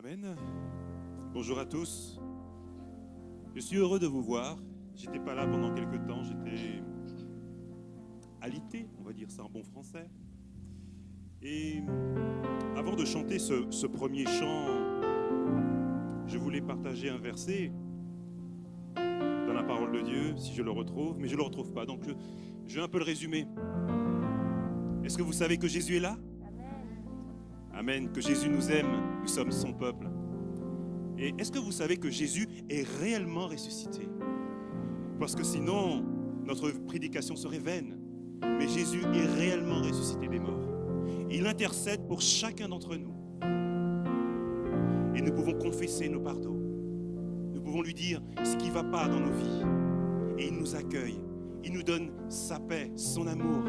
Amen. Bonjour à tous. Je suis heureux de vous voir. J'étais pas là pendant quelques temps, j'étais alité, on va dire ça en bon français. Et avant de chanter ce premier chant, je voulais partager un verset dans la parole de Dieu, si je le retrouve, mais je ne le retrouve pas, donc je vais un peu le résumer. Est-ce que vous savez que Jésus est là? Amen, que Jésus nous aime, nous sommes son peuple. Et est-ce que vous savez que Jésus est réellement ressuscité? Parce que sinon, notre prédication serait vaine. Mais Jésus est réellement ressuscité des morts. Il intercède pour chacun d'entre nous. Et nous pouvons confesser nos pardons. Nous pouvons lui dire ce qui ne va pas dans nos vies. Et il nous accueille. Il nous donne sa paix, son amour.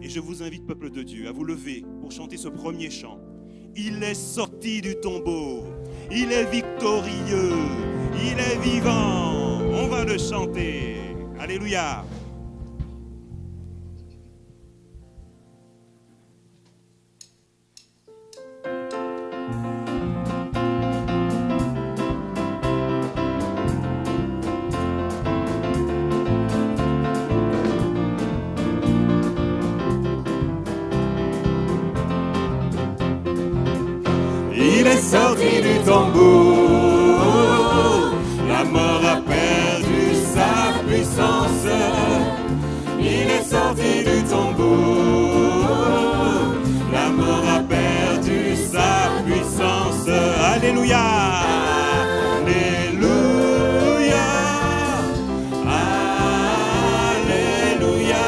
Et je vous invite, peuple de Dieu, à vous lever pour chanter ce premier chant. Il est sorti du tombeau. Il est victorieux. Il est vivant. On va le chanter. Alléluia. Il est sorti du tombeau, la mort a perdu sa puissance. Il est sorti du tombeau, la mort a perdu sa puissance. Alléluia. Alléluia, Alléluia,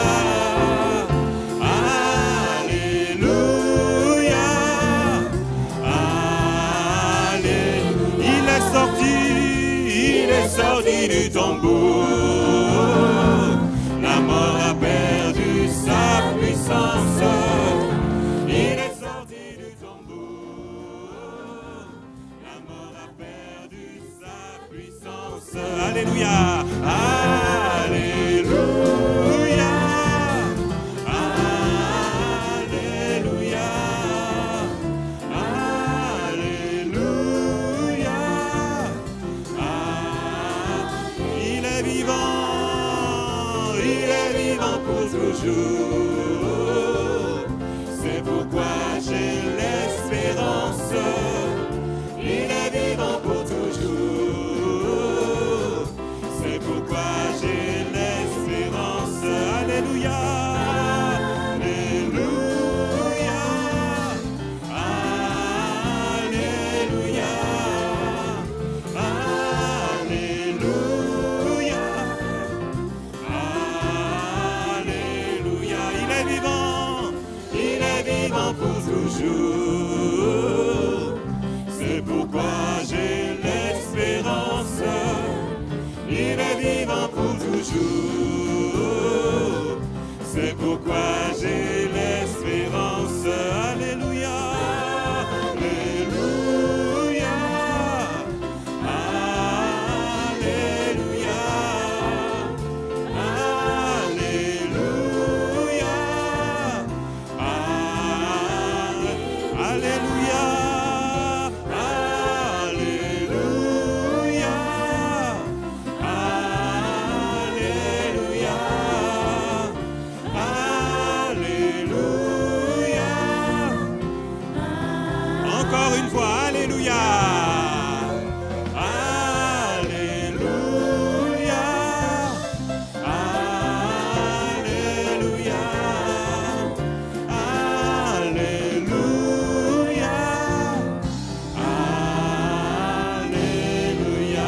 sorti du tombeau, la mort a perdu sa puissance. Il est sorti du tombeau, la mort a perdu sa puissance. Alléluia. Alléluia, toujours. C'est pourquoi j'ai l'espérance. Il est vivant pour toujours. C'est pourquoi j'ai l'espérance. Alléluia, Alléluia, Alléluia, Alléluia. Pour toujours, c'est pourquoi j'ai l'espérance. Il est vivant pour toujours, c'est pourquoi j'ai l'espérance. Alléluia, Alléluia, Alléluia, Alléluia. Encore une fois, Alléluia. Alléluia. Alléluia. Alléluia. Alléluia.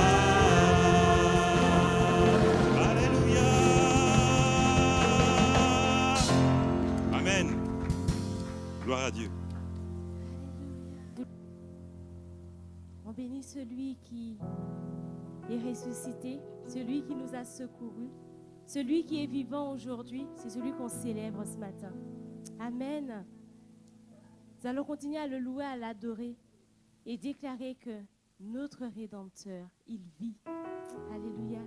Alléluia. Amen. Gloire à Dieu. On bénit celui qui est ressuscité, celui qui nous a secourus, celui qui est vivant aujourd'hui, c'est celui qu'on célèbre ce matin. Amen. Nous allons continuer à le louer, à l'adorer et déclarer que notre Rédempteur, il vit. Alléluia.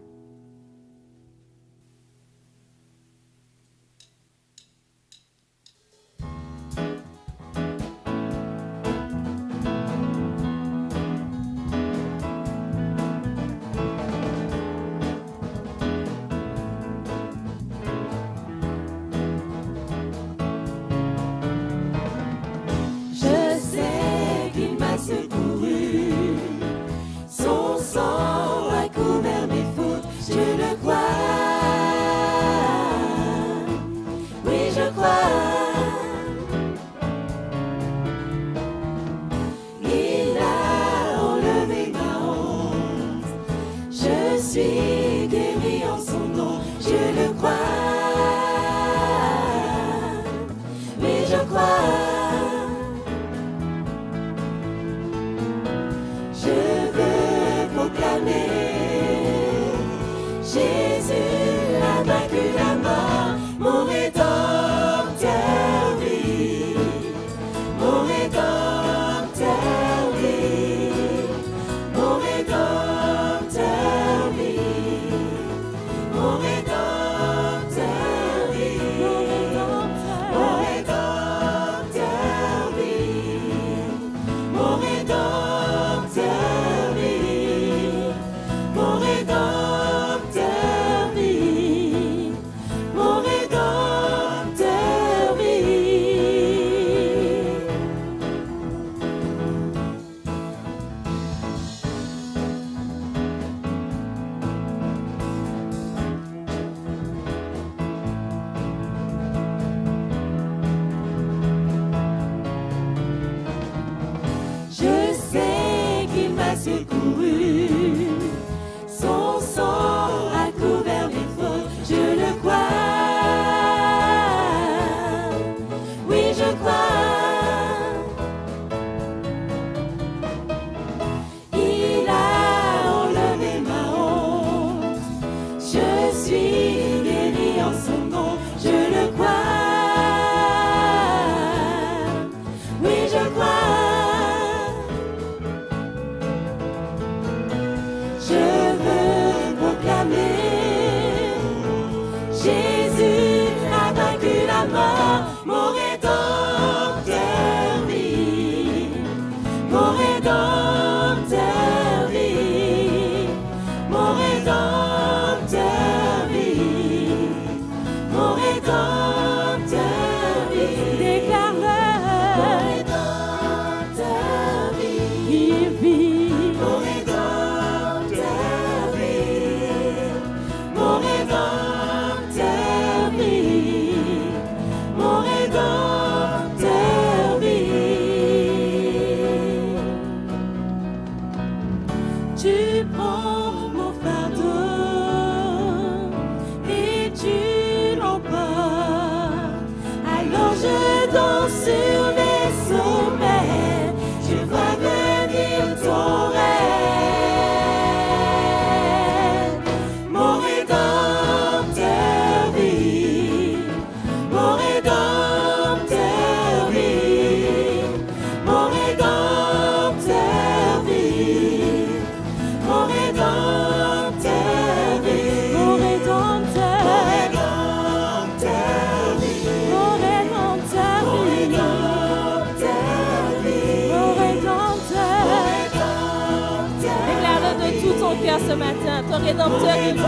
ce matin. Ton Rédempteur il vit.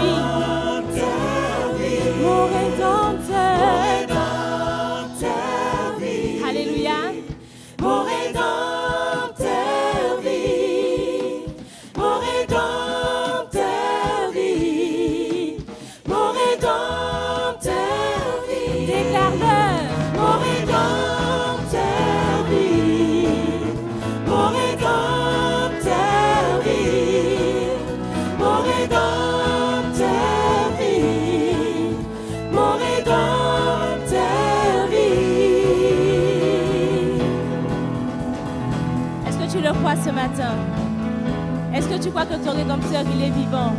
Mon Rédempteur. Alléluia. Mon Rédempteur vit. Mon Rédempteur vit. Mon Rédempteur vit. Déclare-le. Mon Rédempteur vit. Mon Rédempteur vit. Mon Rédempteur vit. Mon Rédempteur vit. Est-ce que tu le crois ce matin? Est-ce que tu crois que ton Rédempteur, il est vivant?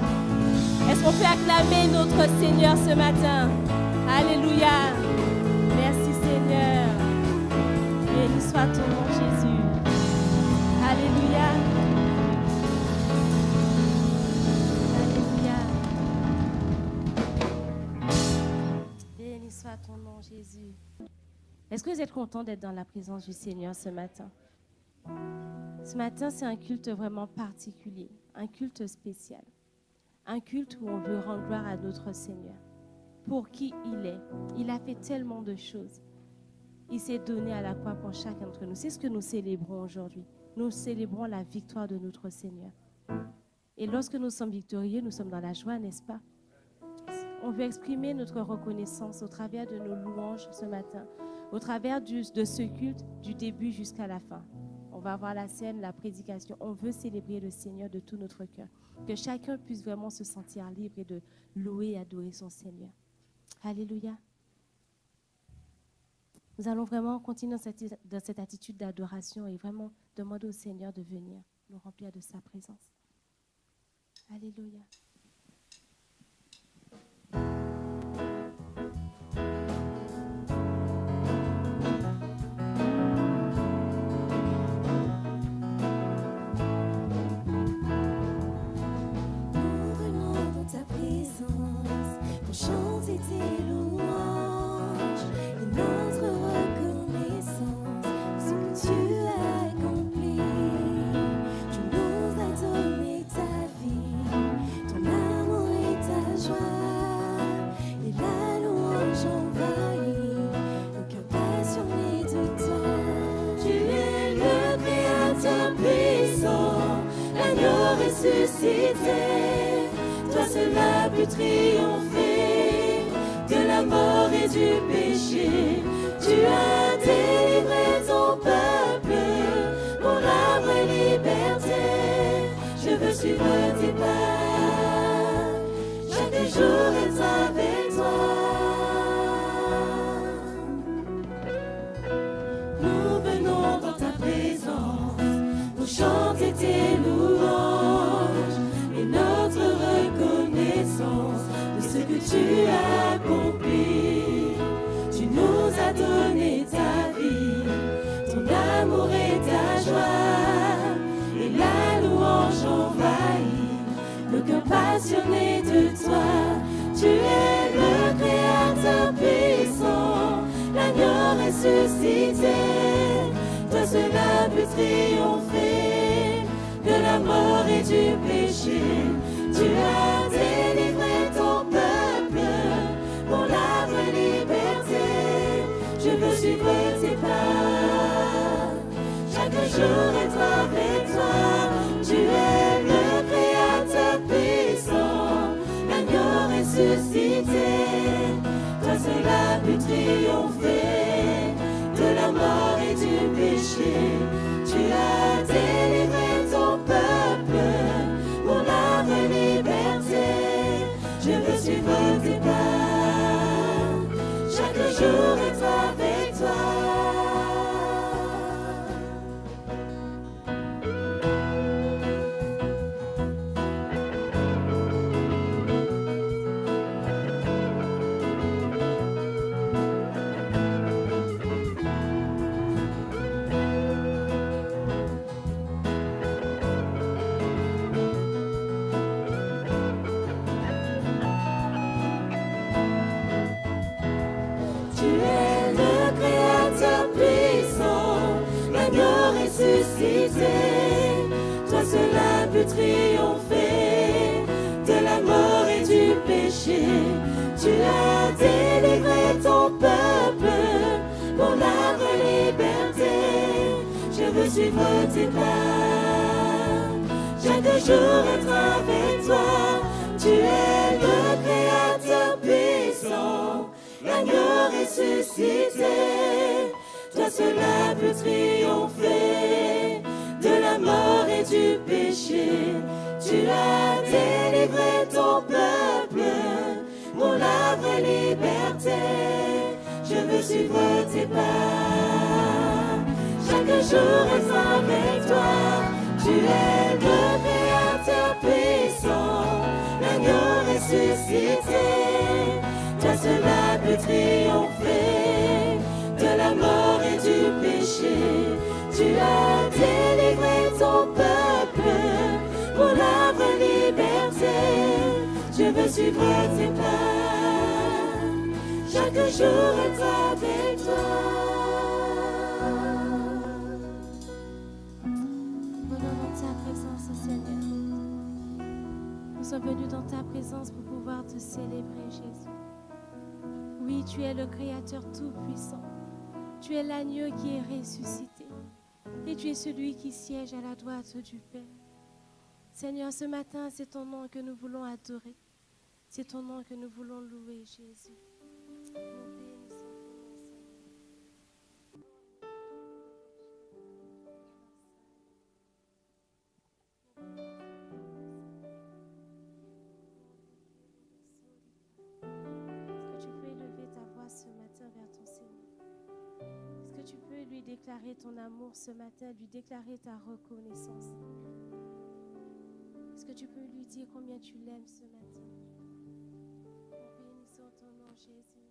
Est-ce qu'on peut acclamer notre Seigneur ce matin? Alléluia. Merci Seigneur. Béni soit ton nom Jésus. Alléluia. Alléluia. Béni soit ton nom Jésus. Est-ce que vous êtes content d'être dans la présence du Seigneur ce matin? Ce matin, c'est un culte vraiment particulier, un culte spécial, un culte où on veut rendre gloire à notre Seigneur, pour qui il est. Il a fait tellement de choses. Il s'est donné à la croix pour chacun d'entre nous. C'est ce que nous célébrons aujourd'hui. Nous célébrons la victoire de notre Seigneur. Et lorsque nous sommes victorieux, nous sommes dans la joie, n'est-ce pas? On veut exprimer notre reconnaissance au travers de nos louanges ce matin, au travers de ce culte du début jusqu'à la fin. On va voir la scène, la prédication. On veut célébrer le Seigneur de tout notre cœur. Que chacun puisse vraiment se sentir libre et de louer et adorer son Seigneur. Alléluia. Nous allons vraiment continuer dans cette attitude d'adoration et vraiment demander au Seigneur de venir nous remplir de sa présence. Alléluia. Chanter tes louanges et notre reconnaissance, ce que tu as accompli. Tu nous as donné ta vie, ton amour et ta joie, et la louange envahit le cœur passionné de toi. Tu es le Créateur puissant, l'agneau ressuscité, toi seul as pu triompher de la mort et du péché. Tu as délivré ton peuple pour la vraie liberté. Je veux suivre tes pas, chaque jour être avec toi. Nous venons dans ta présence pour chanter tes louanges et notre reconnaissance de ce que tu as accompli. Tu nous as donné ta vie, ton amour et ta joie, et la louange envahit le cœur passionné de toi. Tu es le Créateur puissant, l'agneau ressuscité, toi seul as pu triompher de la mort et du péché. Tu as délivré ton peuple pour la vraie liberté. Je veux suivre tes pas, chaque jour être avec toi. Tu es le Créateur puissant, l'agneau ressuscité, toi seul as pu triompher de la mort et du péché. Tu as délivré ton peuple pour la vraie liberté. Je veux suivre tes pas, chaque jour être avec toi. veux suivre tes pas. Chaque jour être avec toi. Tu es le Créateur puissant, l'agneau ressuscité. Toi seul a pu triompher de la mort et du péché. Tu as délivré ton peuple pour la vraie liberté. Je veux suivre tes pas. Chaque jour être avec toi. Tu es le Créateur puissant, l'agneau ressuscité. Toi seul a pu triompher de la mort et du péché. Tu as délivré ton peuple pour la vraie liberté. Je veux suivre tes pas. Chaque jour être avec toi. Nous sommes venus dans ta présence pour pouvoir te célébrer, Jésus. Oui, tu es le Créateur tout-puissant. Tu es l'agneau qui est ressuscité. Et tu es celui qui siège à la droite du Père. Seigneur, ce matin, c'est ton nom que nous voulons adorer. C'est ton nom que nous voulons louer, Jésus. Déclarer ton amour ce matin, lui déclarer ta reconnaissance. Est-ce que tu peux lui dire combien tu l'aimes ce matin? Nous bénissons ton nom, Jésus.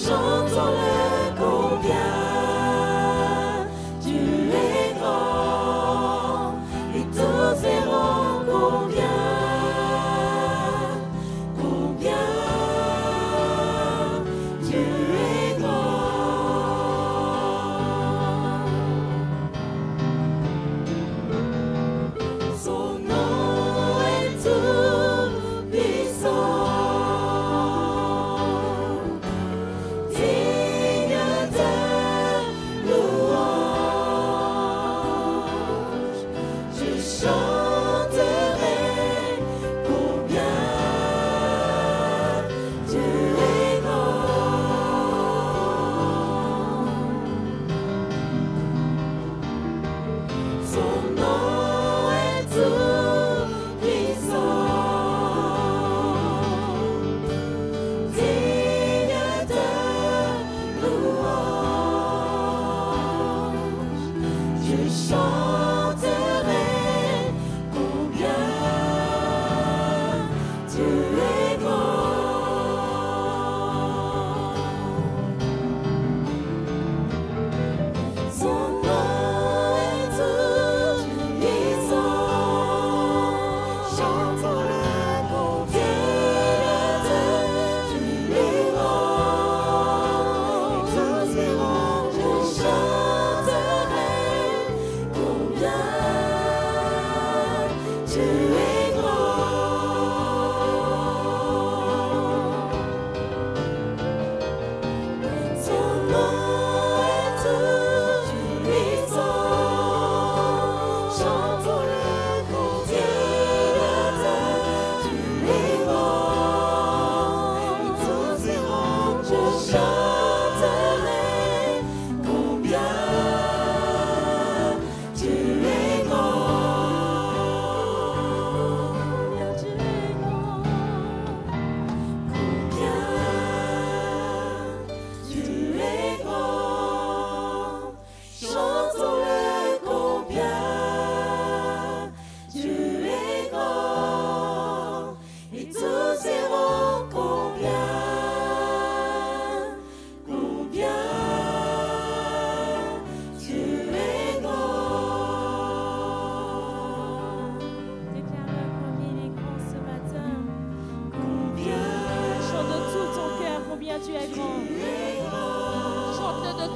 Chantons-le combien Dieu est grand, et tous verront combien Dieu est grand. Son nom est tout puissant.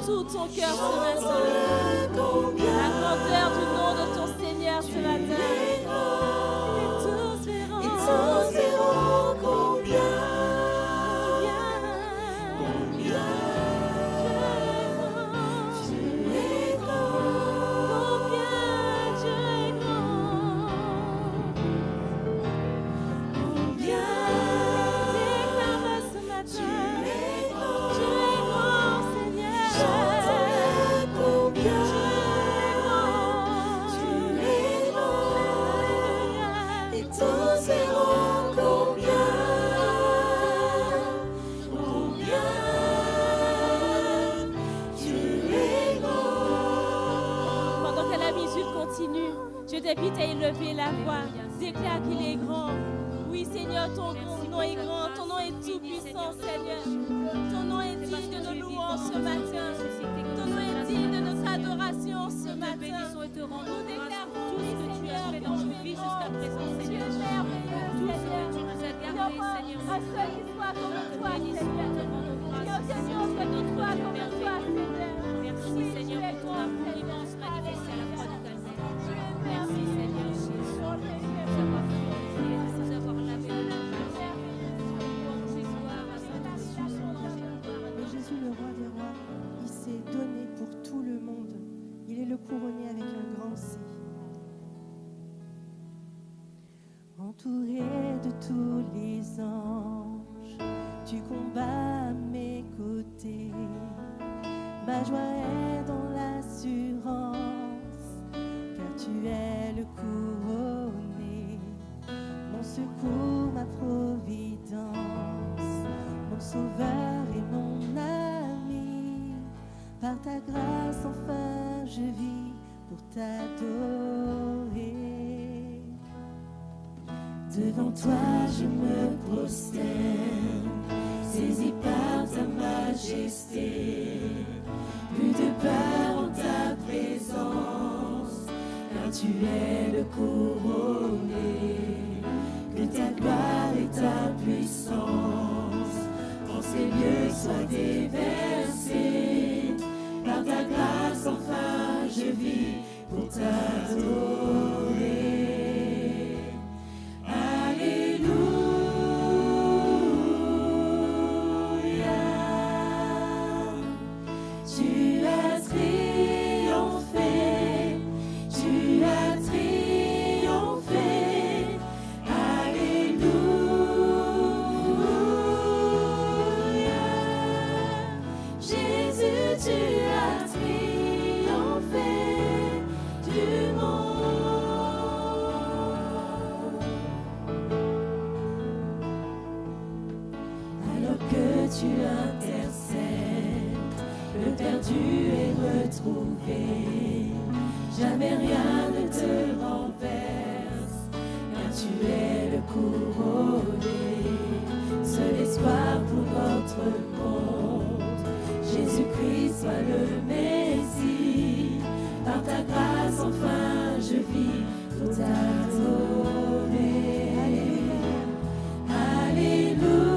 tout ton cœur ce matin. La grandeur du nom de ton Seigneur ce matin. Et tous verront combien Dieu est grand. Combien Dieu est grand. Combien déclare ce matin. Dieu est grand, Seigneur. Combien Dieu est grand. Et tous verront combien Dieu est grand. Pendant que la musique continue, je t'invite à élever la voix. Déclare qu'il est grand. Oui, Seigneur, ton nom est grand. Ton nom est tout puissant, Seigneur. Ton nom est digne de nos louanges ce matin. Ton nom est digne de notre adoration ce matin. Nous déclarons tout ce que tu as fait dans nos vies jusqu'à présent, Seigneur. Tout ce que tu nous as gardé, Seigneur. Un seul qui soit comme toi, Seigneur. Il n'y a aucun autre que toi comme toi, Seigneur. Merci, Seigneur, pour ton amour immense manifesté à la croix du Calvaire. Merci, Seigneur Jésus. Nous avoir lavé le Mais Jésus, le roi des rois, il s'est donné pour tout le monde. Il est le couronné avec un grand C. Entouré de tous les anges, tu combats à mes côtés. Ma joie est dans l'assurance, car tu es le couronné. Mon secours, ma providence, mon sauveur et mon ami. Par ta grâce, enfin, je vis pour t'adorer. Devant toi, je me prosterne, saisi par ta majesté. Plus de peur en ta présence, car tu es le couronné. Que ta gloire et ta puissance en ces lieux soient déversées. Par ta grâce enfin je vis pour t'adorer. Tu intercèdes, le perdu est retrouvé. Jamais rien ne te renverse, car tu es le couronné. Seul espoir pour notre monde, Jésus-Christ soit le Messie. Par ta grâce enfin je vis pour t'adorer. Alléluia.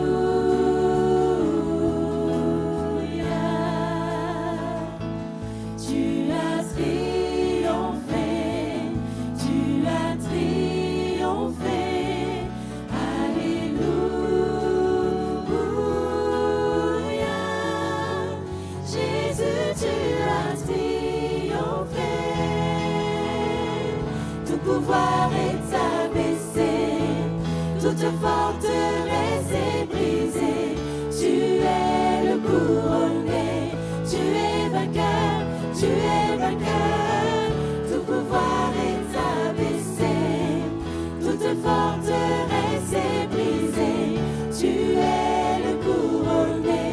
Pouvoir est abaissé, toute forteresse est brisée. Tu es le couronné, tu es vainqueur, tu es vainqueur. Tout pouvoir est abaissé, toute forteresse est brisée. Tu es le couronné,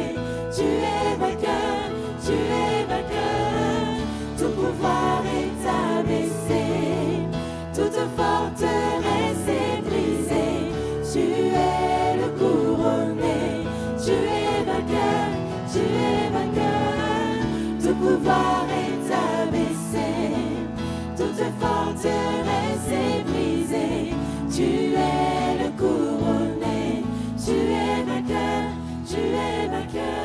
tu es vainqueur, tu es vainqueur. Tout pouvoir est abaissé, toute forteresse est brisée. Tu es le couronné, tu es vainqueur, tu es vainqueur. Tout pouvoir est abaissé, toute forteresse est brisée. Tu es le couronné, tu es vainqueur, tu es vainqueur.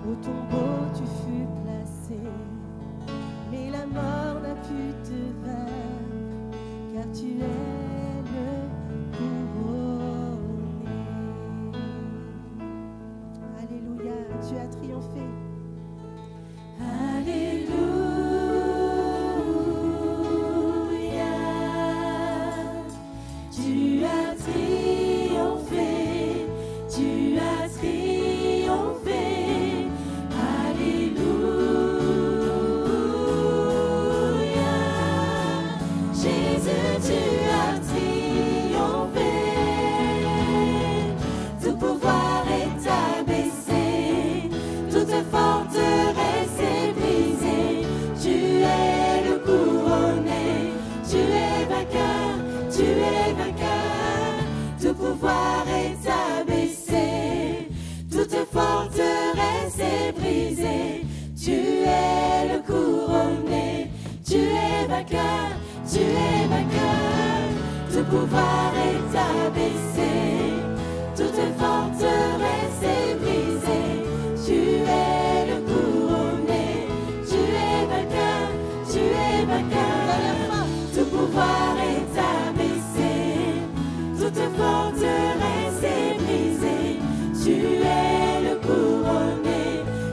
Au tombeau tu fus placé, mais la mort n'a pu te vaincre, car tu es le couronné. Alléluia, tu as triomphé. Alléluia, tu as triomphé, tu as triomphé. Forteresse est brisée, tu es le couronné, tu es vainqueur, tu es vainqueur. Tout pouvoir est abaissé, toute forteresse est brisée. Tu es le couronné, tu es vainqueur, tu es vainqueur. Tout pouvoir est abaissé, toute forteresse est brisée. Tu es le couronné, tu es vainqueur, tu es vainqueur. Tout pouvoir est abaissé, toute forteresse est brisée. Tu es le couronné,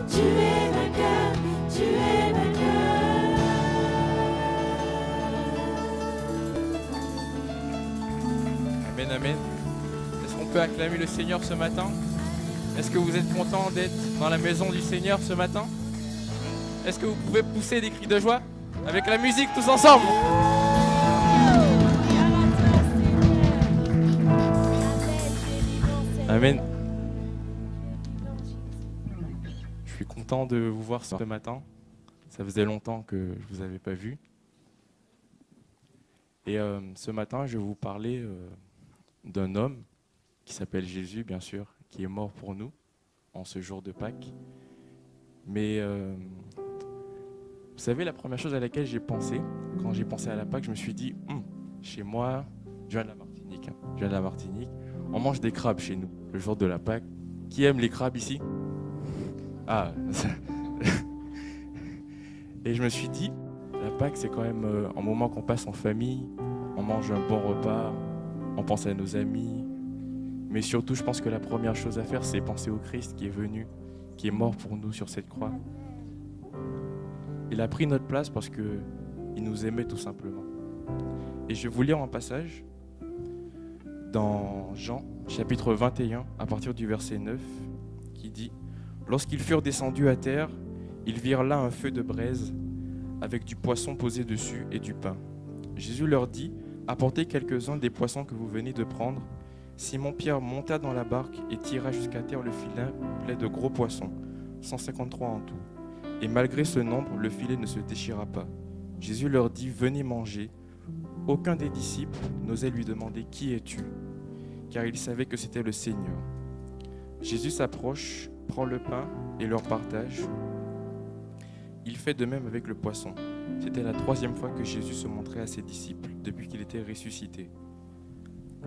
tu es vainqueur, tu es vainqueur. Amen, amen. Est-ce qu'on peut acclamer le Seigneur ce matin? Est-ce que vous êtes content d'être dans la maison du Seigneur ce matin? Est-ce que vous pouvez pousser des cris de joie avec la musique tous ensemble? Amen. Je suis content de vous voir ce matin. Ça faisait longtemps que je ne vous avais pas vu. Et ce matin, je vais vous parler d'un homme qui s'appelle Jésus, bien sûr, qui est mort pour nous en ce jour de Pâques. Mais vous savez, la première chose à laquelle j'ai pensé, quand j'ai pensé à la Pâques, je me suis dit, chez moi, je viens de la Martinique. Je viens de la Martinique. On mange des crabes chez nous, le jour de la Pâques. Qui aime les crabes ici? Ah, et je me suis dit, la Pâques, c'est quand même un moment qu'on passe en famille. On mange un bon repas, on pense à nos amis. Mais surtout, je pense que la première chose à faire, c'est penser au Christ qui est venu, qui est mort pour nous sur cette croix. Il a pris notre place parce qu'il nous aimait tout simplement. Et je vais vous lire un passage dans Jean, chapitre 21, à partir du verset 9, qui dit « Lorsqu'ils furent descendus à terre, ils virent là un feu de braise avec du poisson posé dessus et du pain. Jésus leur dit « Apportez quelques-uns des poissons que vous venez de prendre. » Simon-Pierre monta dans la barque et tira jusqu'à terre le filet plein de gros poissons, 153 en tout. Et malgré ce nombre, le filet ne se déchira pas. Jésus leur dit « Venez manger. » Aucun des disciples n'osait lui demander « Qui es-tu » car il savait que c'était le Seigneur. Jésus s'approche, prend le pain et leur partage. Il fait de même avec le poisson. C'était la 3e fois que Jésus se montrait à ses disciples depuis qu'il était ressuscité.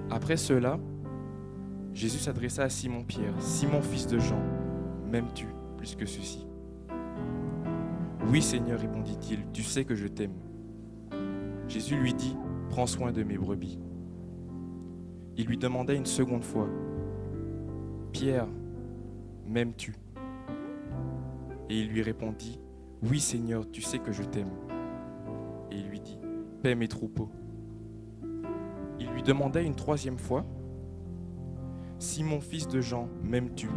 Après cela, Jésus s'adressa à Simon-Pierre. « Simon, fils de Jean, m'aimes-tu plus que ceci ?» « Oui, Seigneur, répondit-il, tu sais que je t'aime. » Jésus lui dit, « Prends soin de mes brebis. » Il lui demanda une seconde fois, « Pierre, m'aimes-tu » Et il lui répondit, « Oui, Seigneur, tu sais que je t'aime. » Et il lui dit, « Paie mes troupeaux. » Il lui demanda une 3e fois, « Simon, fils de Jean, m'aimes-tu »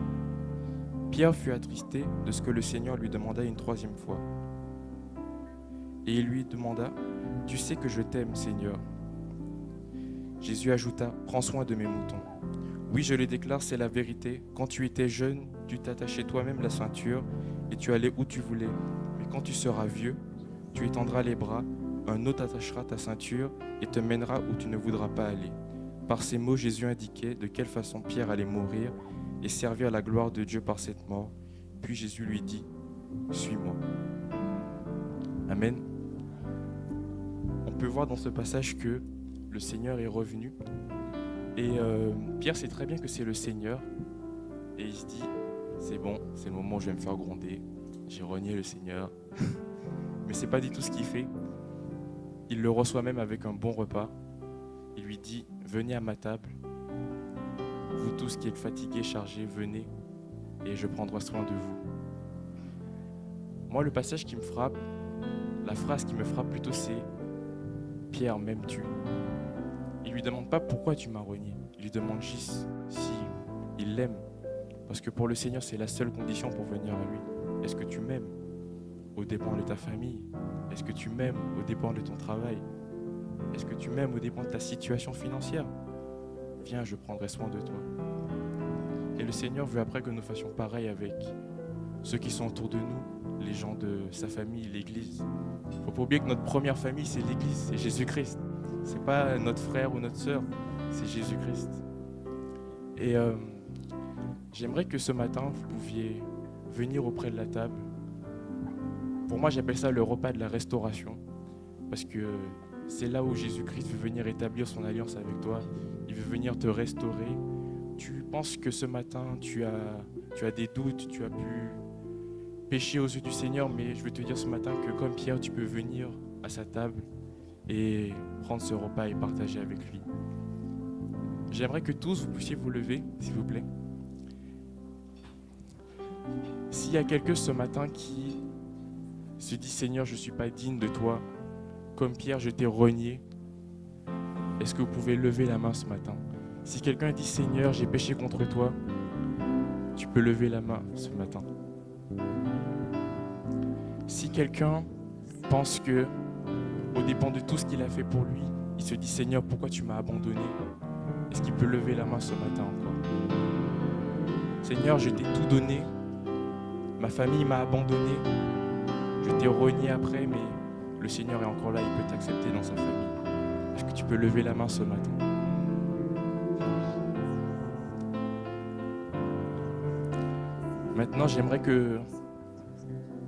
Pierre fut attristé de ce que le Seigneur lui demanda une 3e fois. Et il lui demanda, « Tu sais que je t'aime, Seigneur. » Jésus ajouta, « Prends soin de mes moutons. Oui, je le déclare, c'est la vérité. Quand tu étais jeune, tu t'attachais toi-même la ceinture et tu allais où tu voulais. Mais quand tu seras vieux, tu étendras les bras, un autre attachera ta ceinture et te mènera où tu ne voudras pas aller. » Par ces mots, Jésus indiquait de quelle façon Pierre allait mourir et servir la gloire de Dieu par cette mort. Puis Jésus lui dit, « Suis-moi. » Amen. On peut voir dans ce passage que le Seigneur est revenu. Et Pierre sait très bien que c'est le Seigneur. Et il se dit, c'est bon, c'est le moment où je vais me faire gronder. J'ai renié le Seigneur. Mais ce n'est pas du tout ce qu'il fait. Il le reçoit même avec un bon repas. Il lui dit, venez à ma table. Vous tous qui êtes fatigués, chargés, venez et je prendrai soin de vous. Moi, le passage qui me frappe, la phrase qui me frappe plutôt, c'est « Pierre, m'aimes-tu » Il ne lui demande pas pourquoi tu m'as renié. Il lui demande juste si il l'aime. Parce que pour le Seigneur, c'est la seule condition pour venir à lui. Est-ce que tu m'aimes aux dépens de ta famille? Est-ce que tu m'aimes aux dépens de ton travail? Est-ce que tu m'aimes aux dépens de ta situation financière? Viens, je prendrai soin de toi. Et le Seigneur veut après que nous fassions pareil avec ceux qui sont autour de nous, les gens de sa famille, l'Église. Il ne faut pas oublier que notre première famille, c'est l'Église, c'est Jésus-Christ. Ce n'est pas notre frère ou notre sœur, c'est Jésus-Christ. Et j'aimerais que ce matin, vous pouviez venir auprès de la table. Pour moi, j'appelle ça le repas de la restauration, parce que c'est là où Jésus-Christ veut venir établir son alliance avec toi. Il veut venir te restaurer. Tu penses que ce matin, tu as des doutes, tu as pu pécher aux yeux du Seigneur, mais je veux te dire ce matin que comme Pierre, tu peux venir à sa table et prendre ce repas et partager avec lui. J'aimerais que tous vous puissiez vous lever, s'il vous plaît. S'il y a quelqu'un ce matin qui se dit « Seigneur, je ne suis pas digne de toi, comme Pierre, je t'ai renié », est-ce que vous pouvez lever la main ce matin? Si quelqu'un dit « Seigneur, j'ai péché contre toi », tu peux lever la main ce matin. Si quelqu'un pense que, au dépend de tout ce qu'il a fait pour lui, il se dit « Seigneur, pourquoi tu m'as abandonné ?» Est-ce qu'il peut lever la main ce matin encore? Seigneur, je t'ai tout donné. Ma famille m'a abandonné. je t'ai renié après, mais le Seigneur est encore là, il peut t'accepter dans sa famille. Est-ce que tu peux lever la main ce matin? Maintenant, j'aimerais que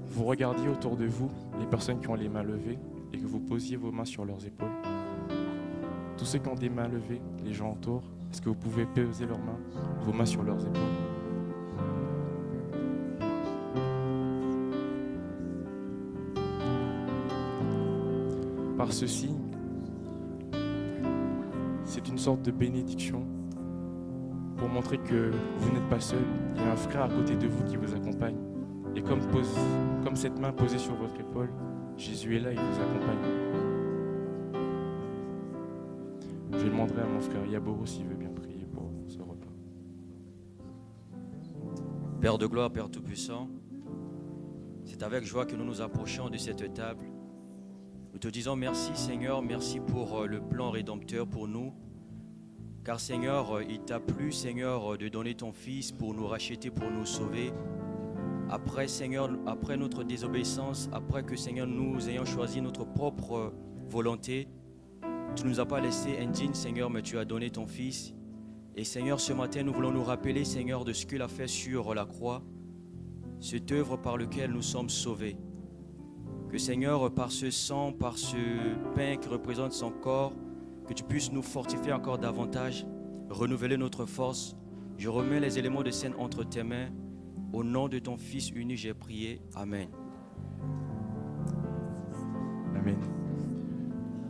vous regardiez autour de vous les personnes qui ont les mains levées et que vous posiez vos mains sur leurs épaules. Tous ceux qui ont des mains levées, les gens autour, est-ce que vous pouvez poser vos mains sur leurs épaules? Par ce signe, c'est une sorte de bénédiction pour montrer que vous n'êtes pas seul. Il y a un frère à côté de vous qui vous accompagne. Et comme cette main posée sur votre épaule, Jésus est là, il vous accompagne. Je demanderai à mon frère Yaboro s'il veut bien prier pour ce repas. Père de gloire, Père Tout-Puissant, c'est avec joie que nous nous approchons de cette table. Nous te disons merci Seigneur, merci pour le plan rédempteur pour nous. Car Seigneur, il t'a plu Seigneur de donner ton Fils pour nous racheter, pour nous sauver. Après Seigneur, après notre désobéissance, après que Seigneur nous ayons choisi notre propre volonté, tu ne nous as pas laissé indignes Seigneur, mais tu as donné ton Fils. Et Seigneur, ce matin nous voulons nous rappeler Seigneur de ce qu'il a fait sur la croix, cette œuvre par laquelle nous sommes sauvés. Que Seigneur, par ce sang, par ce pain qui représente son corps, que tu puisses nous fortifier encore davantage, renouveler notre force. Je remets les éléments de scène entre tes mains. Au nom de ton Fils uni, j'ai prié. Amen. Amen.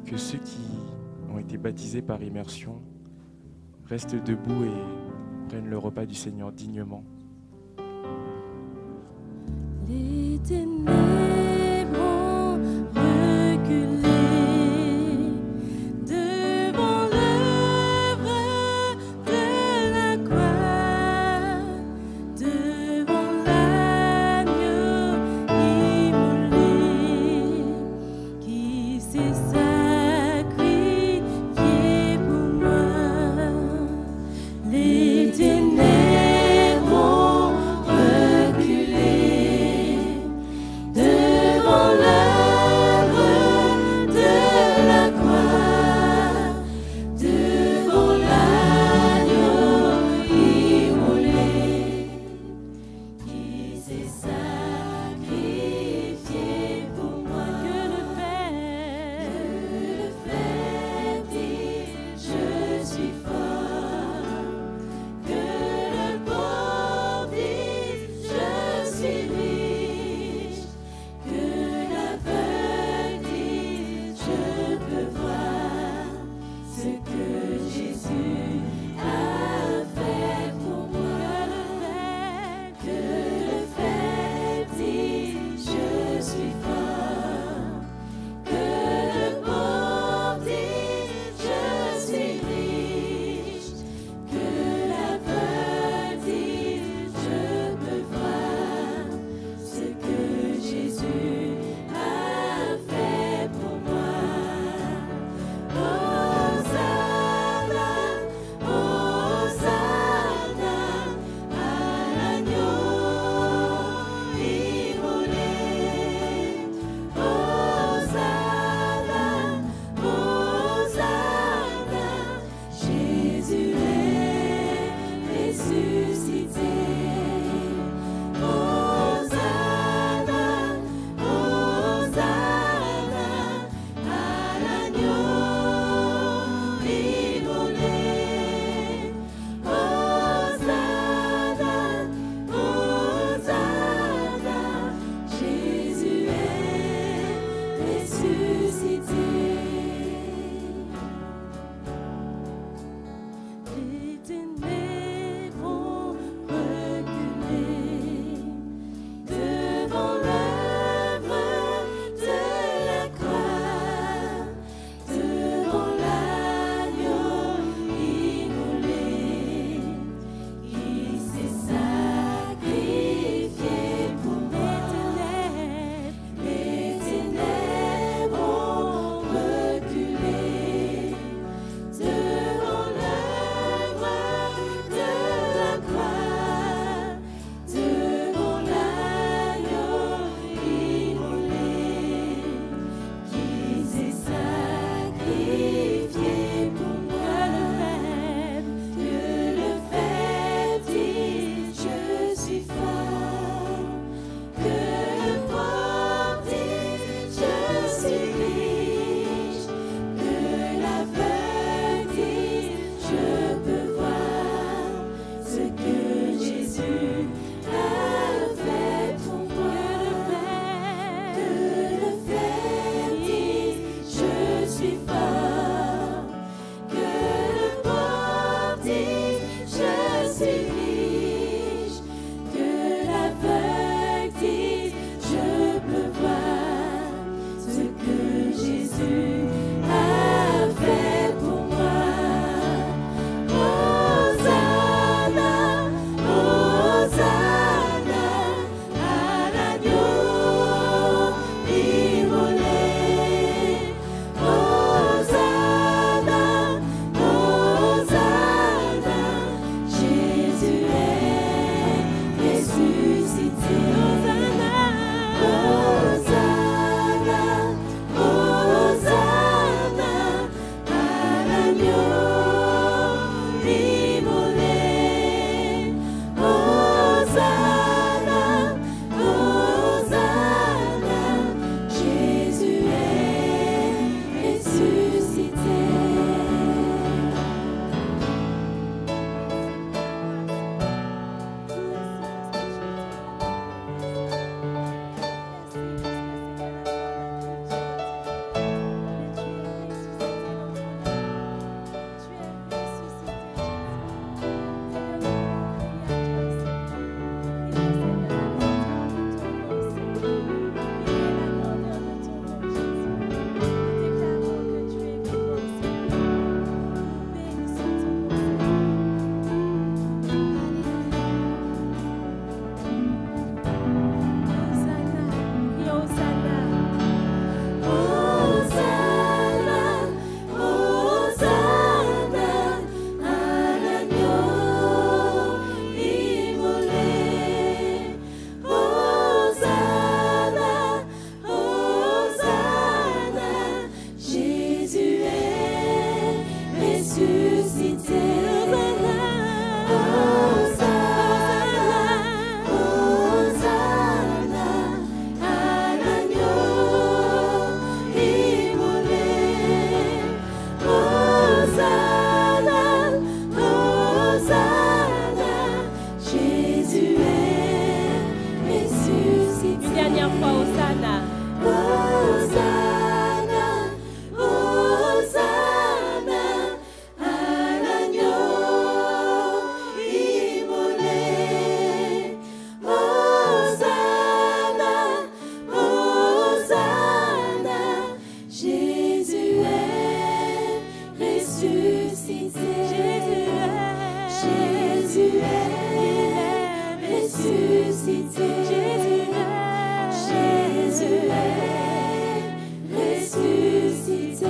Que ceux qui ont été baptisés par immersion restent debout et prennent le repas du Seigneur dignement. Les ténèbres ont reculé devant l'œuvre de la croix, devant l'agneau immolé qui s'est sacrifié pour moi. Les ténèbres ont reculé ressuscité. Jésus est ressuscité. Jésus est ressuscité.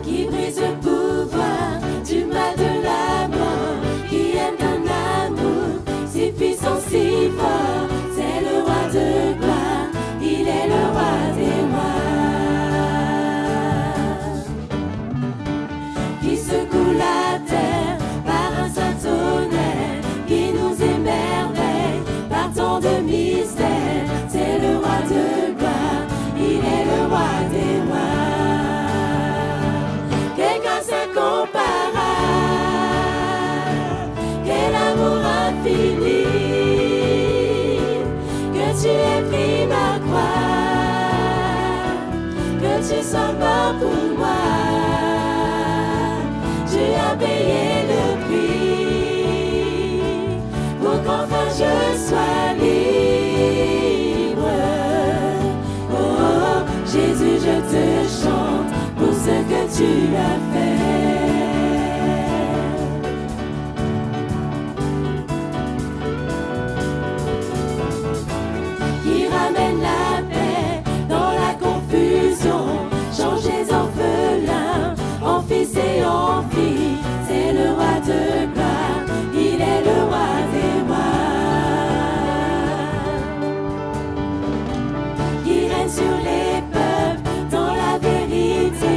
Qui brise le pouvoir du mal de la mort, qui aime d'un amour si puissant, si fort, c'est le roi de gloire, il est le roi des rois. Qui secoue la terre par un saint tonnerre, qui nous émerveille par tant de mystères, c'est le roi de gloire, il est le roi des rois. Quelle grâce incomparable, quel amour infini, que tu aies pris ma croix, que tu sois mort pour moi. Tu as payé le prix pour qu'enfin je sois libre. Oh, oh, Jésus, je te chante pour ce que tu as fait. Qui ramène la paix dans la confusion, change les orphelins en fils et en filles, c'est le roi de gloire, il est le roi des rois. Qui règne sur les peuples dans la vérité,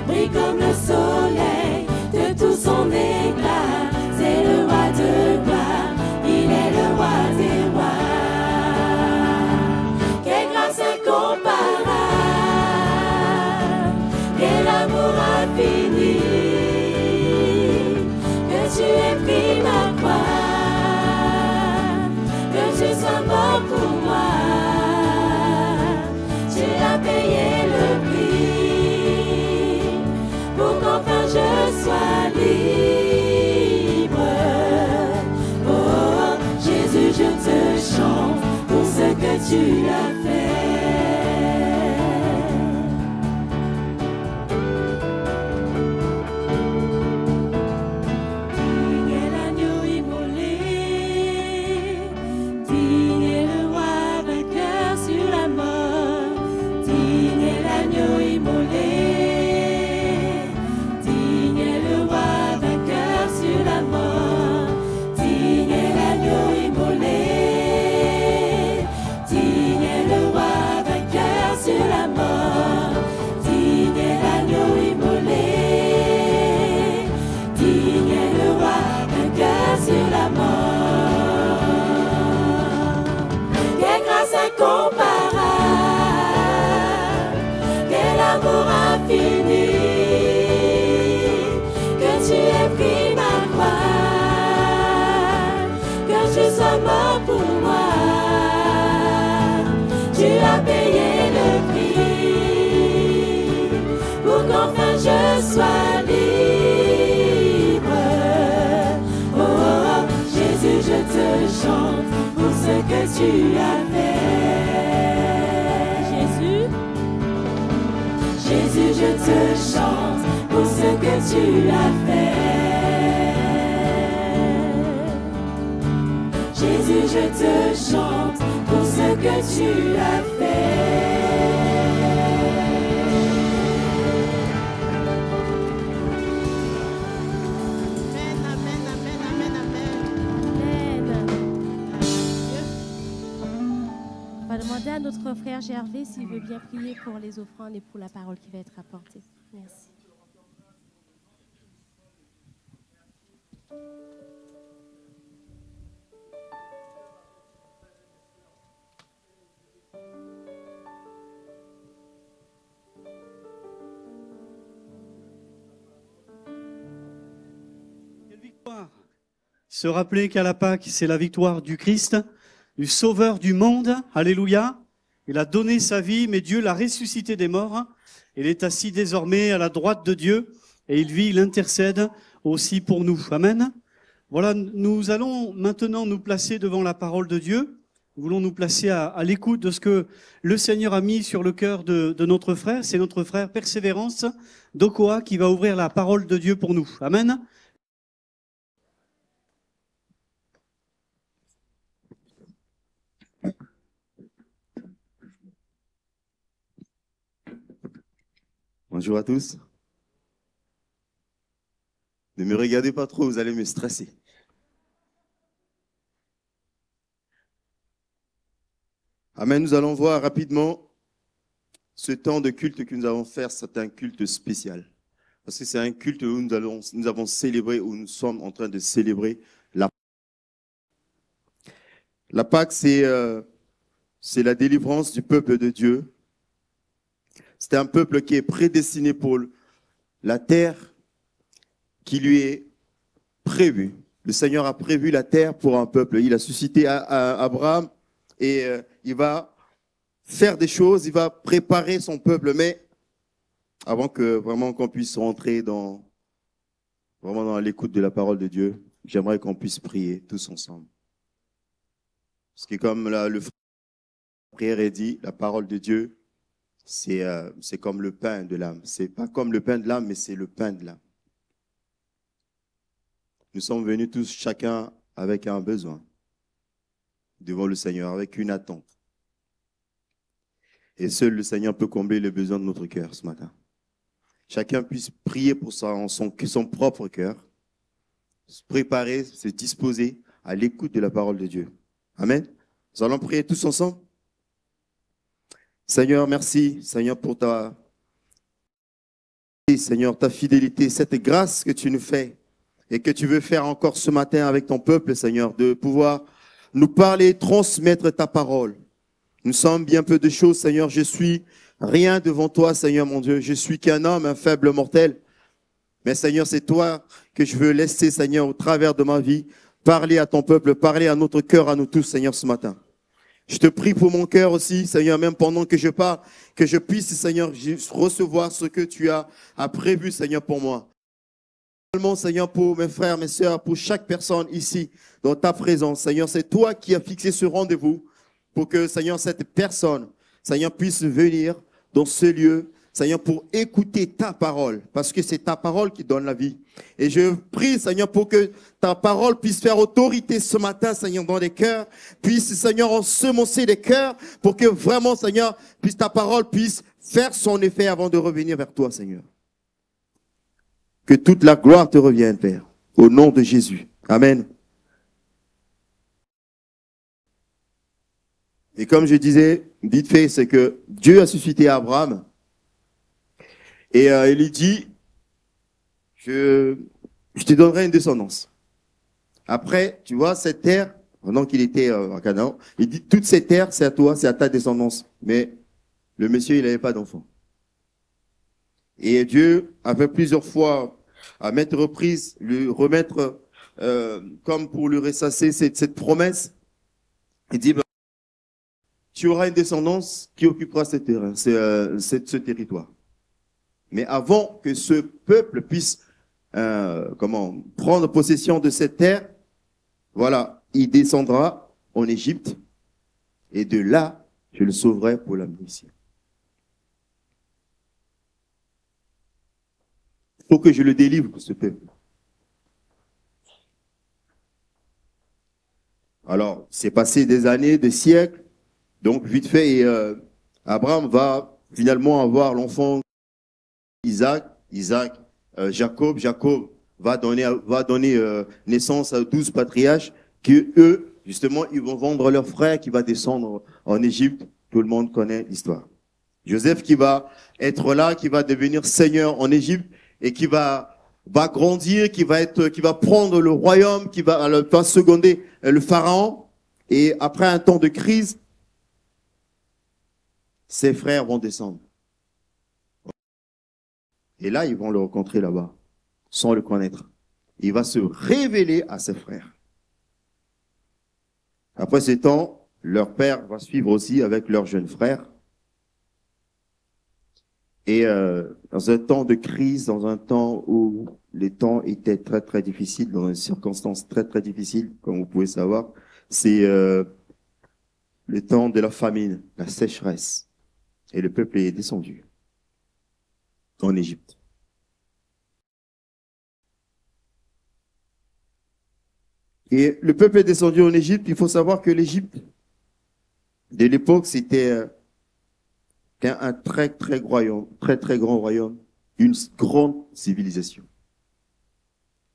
brille comme le soleil de tout son éclat, c'est le roi de gloire, il est le roi des rois. Quelle grâce incomparable, quel amour infini, que tu aies pris ma croix, que tu sois mort pour moi. Tu as payé le prix pour qu'enfin je sois libre. Oh, oh, Jésus, je te chante pour ce que tu as fait. Digne est l'agneau immolé, digne est le roi vainqueur sur la mort, digne est l'agneau immolé, digne est le roi vainqueur sur la mort, digne est l'agneau immolé, digne est le roi vainqueur sur la mort, digne est l'agneau immolé, digne est le roi vainqueur sur la mort. Quelle grâce incomparable, quel amour infini, que tu aies pris ma croix, que je sois mort pour moi. Tu as payé le prix pour qu'enfin je sois libre. Oh, oh, Jésus, je te chante pour ce que tu as fait. Jésus, Jésus, je te chante pour ce que tu as fait. Jésus, je te chante pour ce que tu as fait. Amen, amen, amen, amen, amen. On va demander à notre frère Gervais s'il veut bien prier pour les offrandes et pour la parole qui va être apportée. Merci. Se rappeler qu'à la Pâque, c'est la victoire du Christ, du Sauveur du monde. Alléluia. Il a donné sa vie, mais Dieu l'a ressuscité des morts. Il est assis désormais à la droite de Dieu et il vit, il intercède aussi pour nous. Amen. Voilà, nous allons maintenant nous placer devant la parole de Dieu. Nous voulons nous placer à l'écoute de ce que le Seigneur a mis sur le cœur de notre frère. C'est notre frère Persévérance d'Okoa qui va ouvrir la parole de Dieu pour nous. Amen. Bonjour à tous. Ne me regardez pas trop, vous allez me stresser. Amen, nous allons voir rapidement ce temps de culte que nous allons faire. C'est un culte spécial. Parce que c'est un culte où nous avons célébré, où nous sommes en train de célébrer la Pâque. La Pâque, c'est la délivrance du peuple de Dieu. C'est un peuple qui est prédestiné pour la terre qui lui est prévue. Le Seigneur a prévu la terre pour un peuple. Il a suscité Abraham et il va faire des choses, il va préparer son peuple. Mais avant que vraiment qu'on puisse rentrer dans l'écoute de la parole de Dieu, j'aimerais qu'on puisse prier tous ensemble. Parce que comme la prière est dit, la parole de Dieu, c'est comme le pain de l'âme. C'est pas comme le pain de l'âme, mais c'est le pain de l'âme. Nous sommes venus tous, chacun avec un besoin devant le Seigneur, avec une attente. Et seul le Seigneur peut combler les besoins de notre cœur ce matin. Chacun puisse prier pour son propre cœur, se préparer, se disposer à l'écoute de la parole de Dieu. Amen. Nous allons prier tous ensemble. Seigneur, merci, Seigneur, pour ta fidélité, cette grâce que tu nous fais et que tu veux faire encore ce matin avec ton peuple, Seigneur, de pouvoir nous parler, transmettre ta parole. Nous sommes bien peu de choses, Seigneur. Je suis rien devant toi, Seigneur, mon Dieu. Je suis qu'un homme, un faible mortel. Mais, Seigneur, c'est toi que je veux laisser, Seigneur, au travers de ma vie, parler à ton peuple, parler à notre cœur, à nous tous, Seigneur, ce matin. Je te prie pour mon cœur aussi, Seigneur, même pendant que je parle, que je puisse, Seigneur, recevoir ce que tu as prévu, Seigneur, pour moi. Seulement, Seigneur, pour mes frères, mes sœurs, pour chaque personne ici, dans ta présence, Seigneur, c'est toi qui as fixé ce rendez-vous pour que, Seigneur, cette personne, Seigneur, puisse venir dans ce lieu, Seigneur, pour écouter ta parole, parce que c'est ta parole qui donne la vie. Et je prie, Seigneur, pour que ta parole puisse faire autorité ce matin, Seigneur, dans les cœurs, puisse, Seigneur, ensemencer les cœurs, pour que vraiment, Seigneur, ta parole puisse faire son effet avant de revenir vers toi, Seigneur. Que toute la gloire te revienne, Père, au nom de Jésus. Amen. Et comme je disais, vite fait, c'est que Dieu a suscité Abraham. Et il lui dit, je te donnerai une descendance. Après, tu vois, cette terre, pendant qu'il était à Canaan, il dit, toute cette terre, c'est à toi, c'est à ta descendance. Mais le monsieur, il n'avait pas d'enfant. Et Dieu a fait plusieurs fois, à maintes reprises, lui remettre, comme pour lui ressasser cette promesse. Il dit, tu auras une descendance qui occupera ce terrain, ce territoire. Mais avant que ce peuple puisse prendre possession de cette terre, voilà, il descendra en Égypte et de là, je le sauverai pour l'amener ici. Il faut que je le délivre pour ce peuple. Alors, c'est passé des années, des siècles, donc vite fait, et Abraham va finalement avoir l'enfant Isaac, Jacob va donner naissance à 12 patriarches qui, eux, justement, ils vont vendre leur frère qui va descendre en Égypte. Tout le monde connaît l'histoire. Joseph qui va être là, qui va devenir seigneur en Égypte et qui va grandir, qui va prendre le royaume, qui va seconder le pharaon. Et après un temps de crise, ses frères vont descendre. Et là, ils vont le rencontrer là-bas, sans le connaître. Il va se révéler à ses frères. Après ce temps, leur père va suivre aussi avec leur jeune frère. Et dans un temps de crise, dans un temps où les temps étaient très très difficiles, dans des circonstances très très difficiles, comme vous pouvez savoir, c'est le temps de la famine, la sécheresse. Et le peuple est descendu en Égypte. Et le peuple est descendu en Égypte. Il faut savoir que l'Égypte de l'époque, c'était un très très grand royaume, une grande civilisation.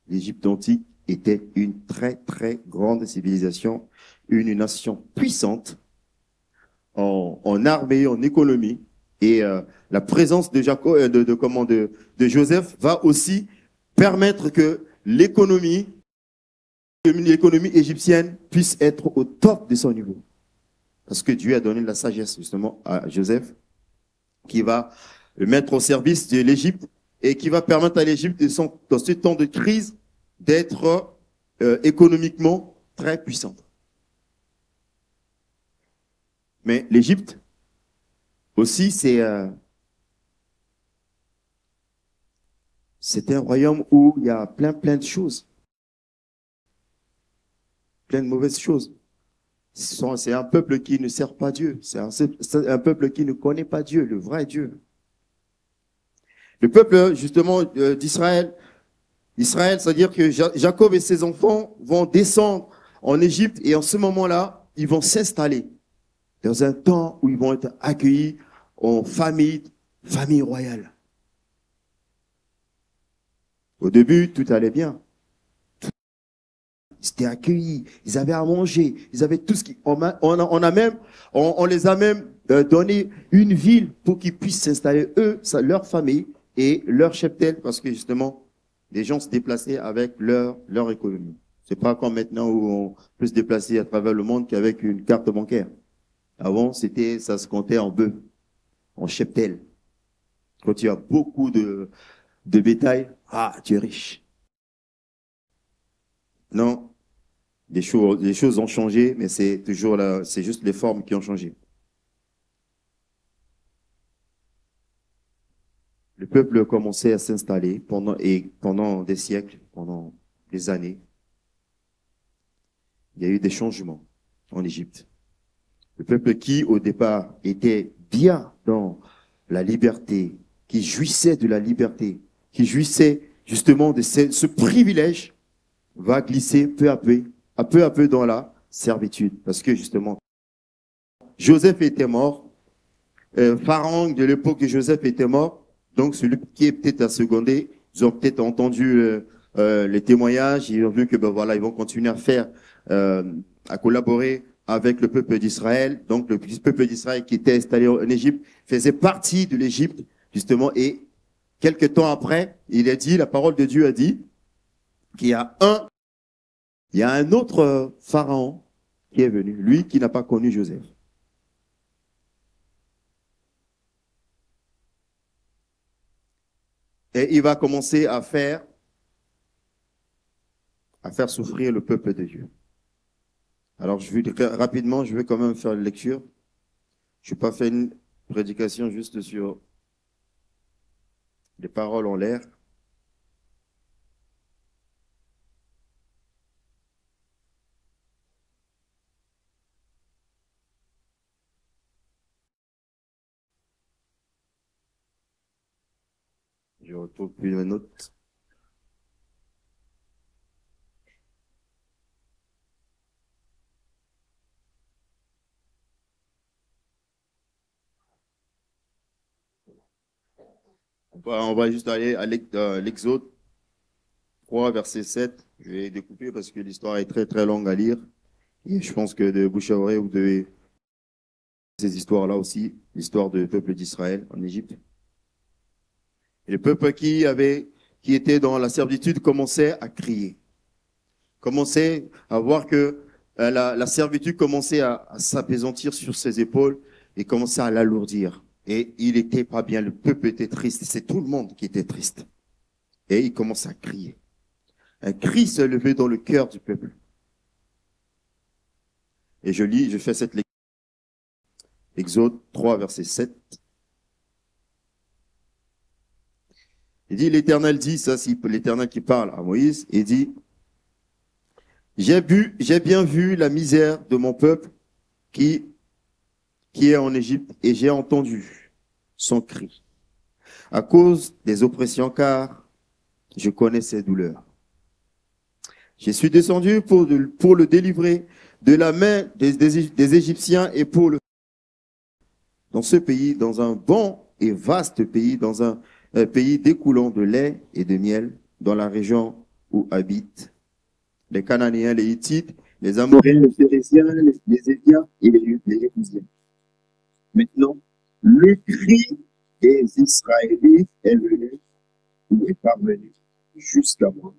L'Égypte antique était une très très grande civilisation, une nation puissante en armée, en économie, et la présence de Jacob, de Joseph va aussi permettre que l'économie égyptienne puisse être au top de son niveau. Parce que Dieu a donné la sagesse justement à Joseph, qui va le mettre au service de l'Égypte et qui va permettre à l'Égypte, dans ce temps de crise, d'être économiquement très puissante. Mais l'Égypte aussi, c'était un royaume où il y a plein de choses. Plein de mauvaises choses. C'est un peuple qui ne sert pas Dieu. C'est un peuple qui ne connaît pas Dieu, le vrai Dieu. Le peuple, justement, d'Israël, c'est-à-dire que Jacob et ses enfants vont descendre en Égypte et en ce moment-là, ils vont s'installer dans un temps où ils vont être accueillis en famille royale. Au début, tout allait bien. Ils étaient accueillis, ils avaient à manger, ils avaient tout ce qui... On les a même donné une ville pour qu'ils puissent s'installer, eux, leur famille et leur cheptel, parce que justement, les gens se déplaçaient avec leur économie. C'est pas comme maintenant où on peut se déplacer à travers le monde qu'avec une carte bancaire. Avant, ça se comptait en bœufs, en cheptel. Quand tu as beaucoup de bétail, tu es riche. Non. Les choses ont changé, mais c'est toujours là, c'est juste les formes qui ont changé. Le peuple commençait à s'installer pendant des siècles, pendant des années. Il y a eu des changements en Égypte. Le peuple qui, au départ, était bien dans la liberté, qui jouissait de la liberté, qui jouissait justement de ce privilège, va glisser peu à peu dans la servitude. Parce que justement, Joseph était mort, Pharaon de l'époque de Joseph était mort, donc celui qui est peut-être à seconder, ils ont peut-être entendu les témoignages, ils ont vu que ils vont continuer à collaborer avec le peuple d'Israël. Donc le peuple d'Israël qui était installé en Égypte faisait partie de l'Égypte, justement, et quelque temps après, la parole de Dieu a dit qu'il y a un autre pharaon qui est venu, lui qui n'a pas connu Joseph. Et il va commencer à faire souffrir le peuple de Dieu. Alors, rapidement, je vais quand même faire une lecture. Je ne vais pas faire une prédication juste sur les paroles en l'air. Je retrouve plus mes notes. On va juste aller à l'Exode 3, verset 7. Je vais découper parce que l'histoire est très très longue à lire. Et je pense que de bouche à oreille, vous devez ces histoires-là aussi, l'histoire du peuple d'Israël en Égypte. Et le peuple qui était dans la servitude commençait à crier. Commençait à voir que la servitude commençait à s'apaisantir sur ses épaules et commençait à l'alourdir. Et il n'était pas bien, le peuple était triste. C'est tout le monde qui était triste. Et il commence à crier. Un cri se levait dans le cœur du peuple. Et je lis, je fais cette lecture. Exode 3, verset 7. Il dit, l'Éternel dit, ça c'est l'Éternel qui parle à Moïse, il dit, j'ai bien vu la misère de mon peuple qui est en Égypte et j'ai entendu son cri à cause des oppressions car je connais ses douleurs. Je suis descendu pour le délivrer de la main des Égyptiens et pour le dans ce pays, dans un bon et vaste pays, dans un pays découlant de lait et de miel, dans la région où habitent les Cananéens, les Hittites, les Amoréens, les Phérésiens, les Éviens et les Jébusiens. Maintenant, le cri des Israélites est venu ou est parvenu jusqu'à moi.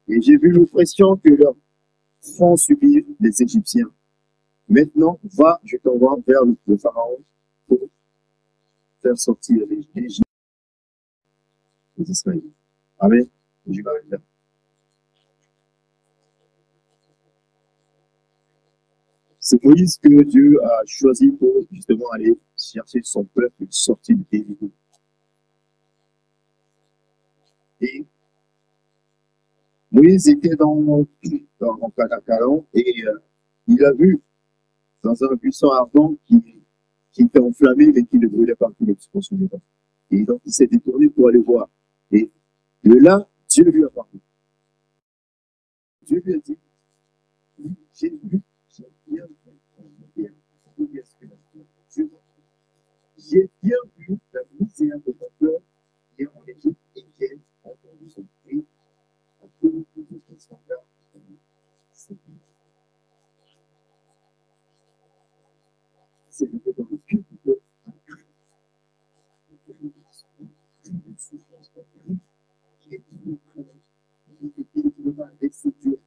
Et j'ai vu l'oppression que leur font subir les Égyptiens. Maintenant, va, je t'envoie vers le Pharaon pour faire sortir les Égyptiens des Israélites. Amen. Je vais faire. C'est Moïse que Dieu a choisi pour justement aller chercher son peuple sorti du pays. Et Moïse était dans Canaan et il a vu dans un buisson ardent qui était enflammé mais qui ne brûlait pas, qui ne se consumait pas. Et donc il s'est détourné pour aller voir. Et de là, Dieu lui a parlé. Dieu lui a dit, j'ai vu, j'ai bien vu la misère de mon peuple qui est en Égypte et qui est entendu son cri à cause de son cœur. C'est le fait dans le cul du peuple. Qui est Dieu, qui va avec ce Dieu.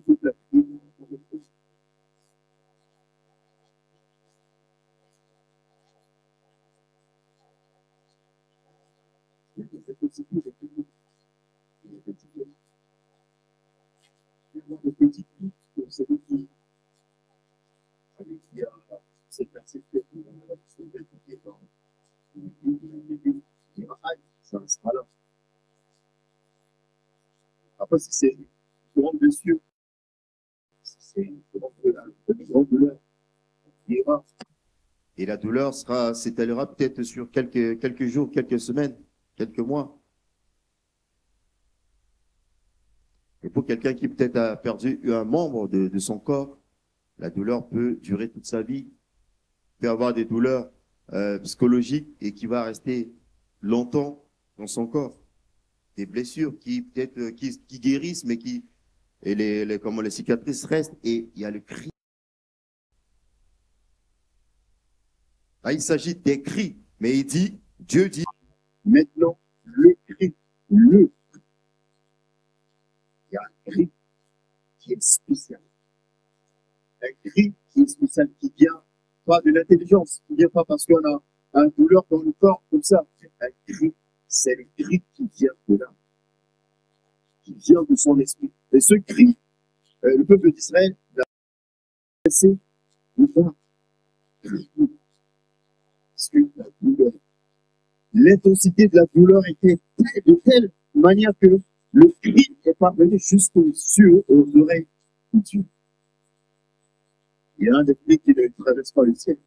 Toute la vie pour le peuple. Après, si c'est une grande blessure, si c'est une grande douleur, on ira. Et la douleur s'étalera peut-être sur quelques jours, quelques semaines, quelques mois. Et pour quelqu'un qui peut-être a perdu un membre de son corps, la douleur peut durer toute sa vie. Il peut avoir des douleurs psychologiques et qui va rester longtemps dans son corps. Des blessures qui peut-être qui guérissent, mais comment les cicatrices restent. Et il y a le cri. Là, il s'agit des cris, mais Dieu dit, maintenant, le cri, il y a un cri qui est spécial. Un cri qui est spécial, qui vient pas de l'intelligence, qui vient pas parce qu'on a un douleur dans le corps, comme ça. Un cri, c'est le cri qui vient de là, qui vient de son esprit. Et ce cri, le peuple d'Israël l'a laissé ou pas. Parce que la douleur, l'intensité de la douleur était de telle manière que le cri est parvenu jusqu'aux cieux, aux oreilles de Dieu. Il y a un des cris qui ne traverse pas le ciel.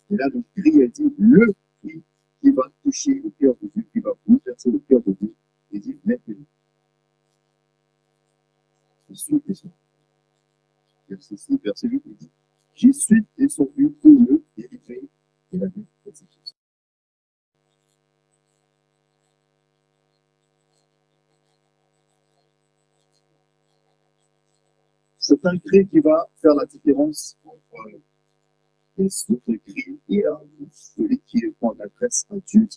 Et là, le cri a dit, le cri qui va toucher le cœur de Dieu, qui va bouleverser le cœur de Dieu. Il dit, maintenant, je suis descendu. Verset 6, verset 8, il dit, je suis descendu pour le délivrer et la vie des Égyptiens. C'est un cri qui va faire la différence entre les autres cris et celui qui prend l'adresse à Dieu.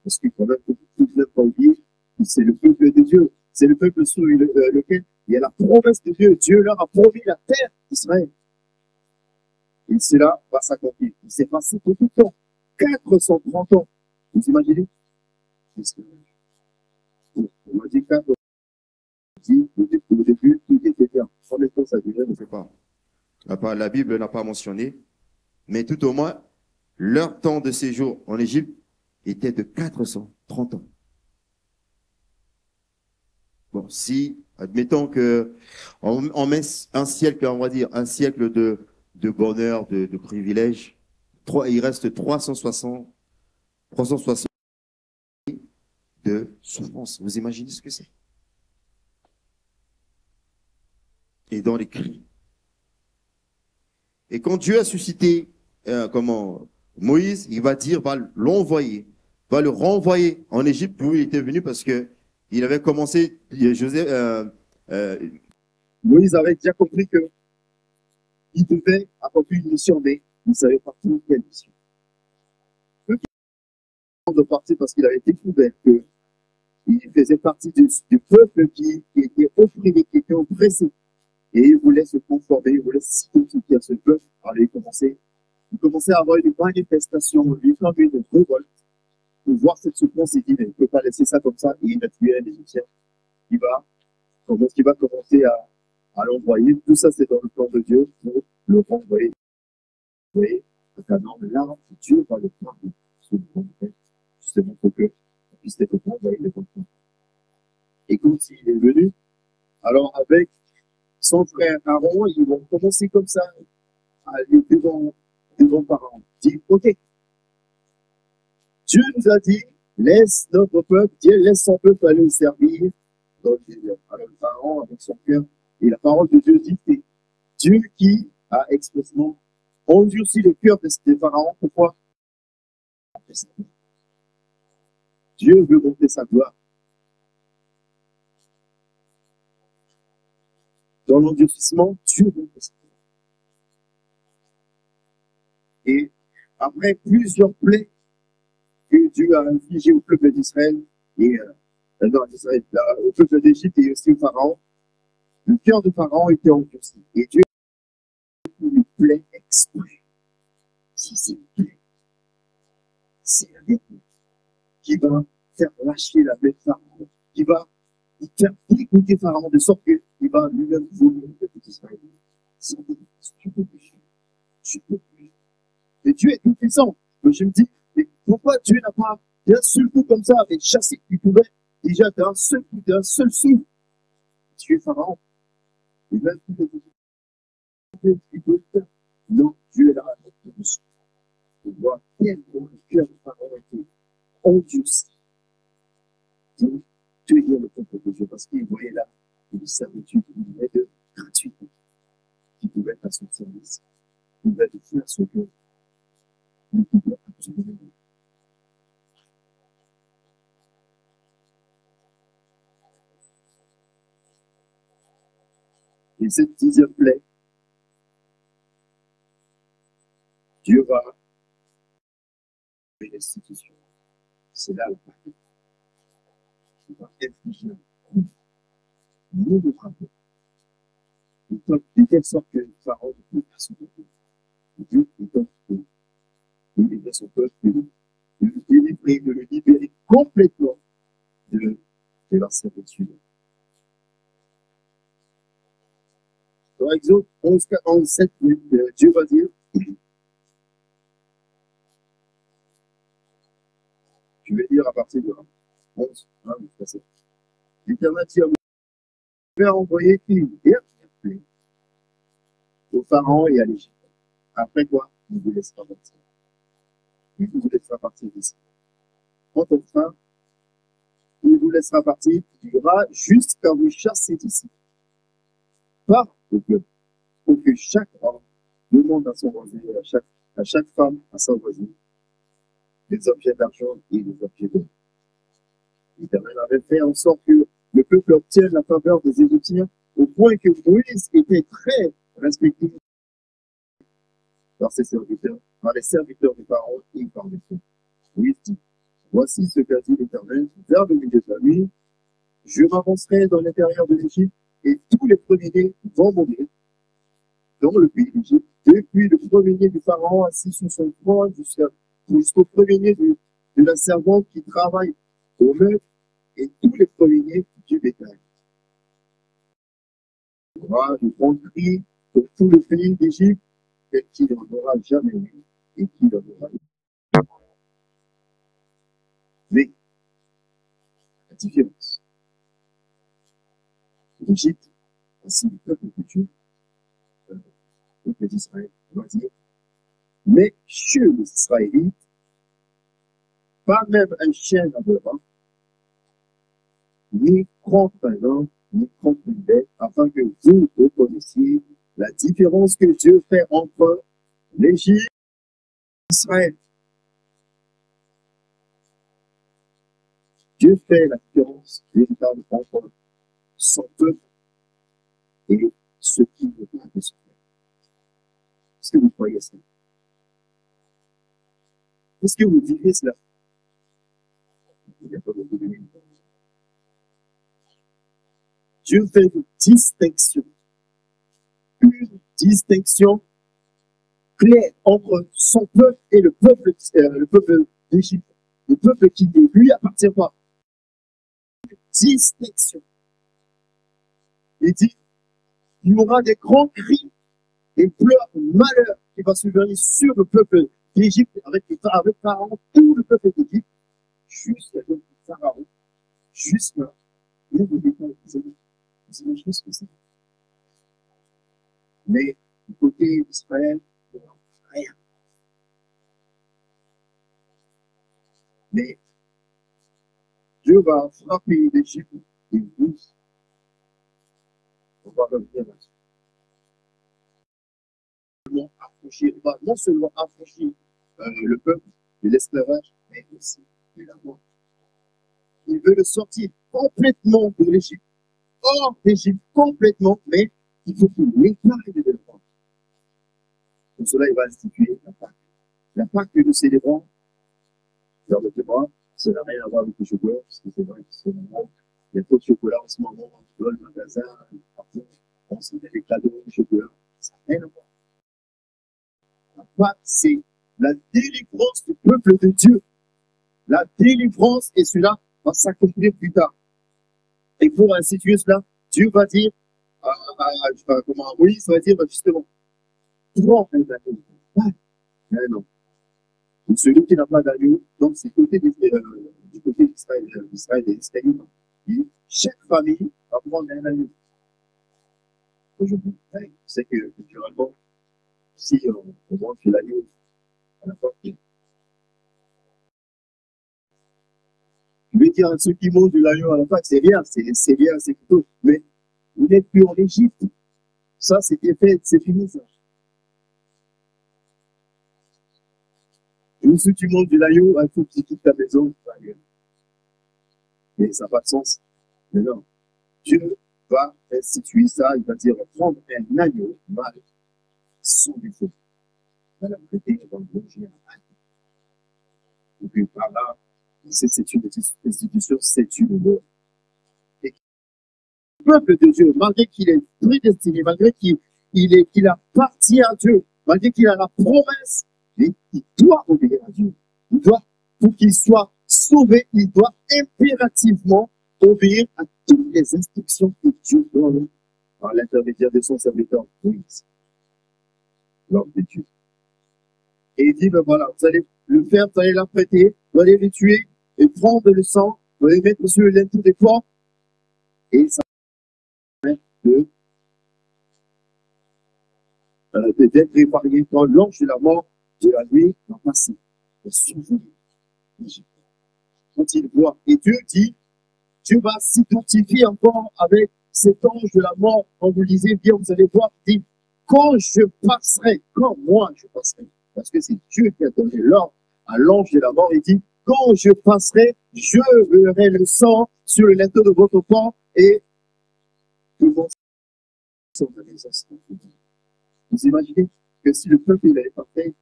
Parce que quand même, il ne faut pas oublier que c'est le peuple de Dieu. C'est le peuple sur lequel il y a la promesse de Dieu. Dieu leur a promis la terre d'Israël. Et cela va s'accomplir. Il s'est passé beaucoup de temps. 430 ans. Vous imaginez? On m'a dit 4 ans. Au début, tout était bien. Combien de temps ça durait, je ne sais pas. La Bible n'a pas mentionné, mais tout au moins, leur temps de séjour en Égypte était de 430 ans. Bon, si, admettons que on met un siècle, on va dire, un siècle de bonheur, de privilèges, il reste 360 de souffrance. Vous imaginez ce que c'est? Et dans les cris. Et quand Dieu a suscité Moïse, il va dire, va l'envoyer, va le renvoyer en Égypte où il était venu parce que il avait commencé, Moïse avait déjà compris que il devait accomplir une mission, mais il ne savait pas pour quelle mission. Il de partir parce qu'il avait découvert qu'il faisait partie du peuple qui était opprimé, qui était oppressé. Et il voulait se conformer, il voulait s'identifier à ce peuple. Alors il commençait à avoir une manifestation, lui, comme une révolte. Pour voir cette souffrance, il dit, mais il ne peut pas laisser ça comme ça. Et il a tué un Égyptien. Il va commencer à l'envoyer. Tout ça, c'est dans le plan de Dieu pour le renvoyer. Vous voyez, c'est un homme là, Dieu va le prendre sur le plan de Dieu, justement pour que puisse être renvoyé le bon temps. Et quand il est venu, alors avec son frère Aaron, ils vont commencer comme ça à aller devant Pharaon. Dit, ok, Dieu nous a dit, laisse notre peuple, Dieu laisse son peuple aller le servir dans le désert. Alors le Pharaon, avec son cœur, et la parole de Dieu dit, c'est Dieu qui a expressément endurci le cœur de Pharaon. Pourquoi? Dieu veut montrer sa gloire. Dans l'endurcissement, Dieu veut montrer sa gloire. Et après plusieurs plaies que Dieu a infligées au peuple d'Israël, et au peuple d'Égypte et aussi au Pharaon, le cœur de Pharaon était endurci. Et Dieu a fait une plaie exprès. Si c'est une plaie, c'est un rythme qui va faire lâcher la bête Pharaon, qui va faire dégoûter Pharaon de sorte qu'il va lui-même vomir le peuple d'Israël. Je peux plus. Je peux plus. Et Dieu est tout puissant. Donc je me dis, mais pourquoi Dieu n'a pas d'un seul coup comme ça avec chassé? Il pouvait déjà d'un seul coup, d'un seul souffle tuer Pharaon. Et même il peut le faire. Non, Dieu est là pour nous. On voit tellement le cœur de Pharaon était endurci. Donc, tenir le peuple de Dieu parce qu'il voyait là une servitude, une aide gratuite qui pouvait être à son service. Il va le faire ce que il pouvait absolument. Et cette 10e plaie, Dieu va faire l'institution. C'est là la partie. Il va infliger un coup. Nous de frappons. De telle sorte que Pharaon ne peut pas se relever. Dieu est en feu. Il est à son peuple de le délivrer, de le libérer complètement de leur servitude. Dans Exode 11, 47, Dieu va dire, je vais dire à partir de 11, verset. L'Éternel dit à Moïse, je vais envoyer une dernière plaie au Pharaon et à l'Égypte. Après quoi, il vous laissera partir. Il vous laissera partir d'ici. Quant au fin, il vous laissera partir, il ira jusqu'à vous chasser d'ici. Par le peuple, pour que chaque homme demande à son voisin, à chaque femme, à sa voisine, des objets d'argent et des objets d'or. L'Éternel avait fait en sorte que le peuple obtienne la faveur des Égyptiens au point que Moïse était très respecté par ses serviteurs, par les serviteurs du Pharaon et par les femmes. Moïse dit, voici ce qu'a dit l'Éternel, vers le milieu de la nuit, je m'avancerai dans l'intérieur de l'Égypte et tous les premiers-nés vont mourir dans le pays d'Égypte, depuis le premier-né du Pharaon assis sur son trône jusqu'au premier-né de la servante qui travaille au meuble et tous les premiers-nés du bétail. Voilà, le grand cri, pour tout le pays d'Égypte, et qu'il n'en aura jamais eu, et qu'il en aura eu. Mais, la différence, l'Égypte, ainsi le peuple de Dieu, le peuple d'Israël, on va dire, mais chez les Israélites, pas même un chien n'aboiera, ni contre un homme, ni contre une bête, afin que vous reconnaissiez la différence que Dieu fait entre l'Égypte et Israël. Dieu fait la différence véritable entre son peuple et ceux qui ne peuvent pas se faire. Est-ce que vous croyez cela? Est-ce que vous vivez cela? Il n'y a pas de domaine. Dieu fait une distinction claire entre son peuple et le peuple d'Égypte. Le peuple qui lui appartient pas. Distinction. Il dit, il y aura des grands cris et pleurs malheur qui va survenir sur le peuple d'Égypte avec Pharaon, tout le peuple d'Égypte, jusqu'à Pharaon, jusqu'à vous imaginez ce que c'est. Mais du côté d'Israël, il n'y aura rien. Mais Dieu va frapper l'Égypte et vous. On va revenir là-dessus. Il va non seulement affranchir le peuple de l'esclavage, mais aussi de la mort. Il veut le sortir complètement de l'Égypte, hors d'Égypte complètement, mais il faut qu'il l'épargne de l'Europe. Pour cela, il va instituer la Pâque. La Pâque que nous célébrons, permettez-moi, ça n'a rien à voir avec le chocolat, parce que c'est vrai que c'est normal. Il y a trop de chocolat en ce moment, dans le magasin, partout, on se met des cadeaux de chocolat. Ça n'a rien à voir. La Pâque, c'est la délivrance du peuple de Dieu. La délivrance, et cela va s'accomplir plus tard. Et pour instituer cela, Dieu va dire, comment Moïse va dire justement, prends un agneau. Mais non. Donc, celui qui n'a pas d'agneau, donc c'est du côté d'Israël et d'Israël. Chaque famille va prendre un agneau. Aujourd'hui, c'est que culturellement, si on mange l'agneau à la porte, je vais dire à ceux qui mangent de l'agneau à la Pâque, c'est bien, c'est bien, c'est plutôt, mais vous n'êtes plus en Égypte. Ça, c'était fait, c'est fini, ça. Et si tu manges de l'agneau, il faut que tu quittes ta maison. Mais ça n'a pas de sens. Mais non. Dieu va instituer ça, il va dire, prendre un agneau mâle, sans défaut. Il va la prêter, il va le manger un agneau. Et puis par là, c'est une institution, c'est une loi. Et le peuple de Dieu, malgré qu'il est prédestiné, malgré qu'il appartient à Dieu, malgré qu'il a la promesse, il doit obéir à Dieu. Il doit, pour qu'il soit sauvé, il doit impérativement obéir à toutes les instructions que Dieu donne par l'intermédiaire de son serviteur Moïse, l'homme de Dieu. Et il dit, ben voilà, vous allez le faire, vous allez l'apprêter, vous allez le tuer, et prendre le sang, vous allez mettre sur le linteau des portes, et ça va permettre d'être épargné quand l'ange de la mort de la nuit va passer, et surveiller l'Égypte. Quand il voit, et Dieu dit, Dieu va s'identifier encore avec cet ange de la mort. Quand vous lisez bien, vous allez voir, il dit, quand je passerai, quand moi je passerai, parce que c'est Dieu qui a donné l'ordre à l'ange de la mort, il dit, quand je passerai, je verrai le sang sur le linteau de votre porte et tout le monde s'organise. Vous imaginez que si le peuple n'avait pas fait,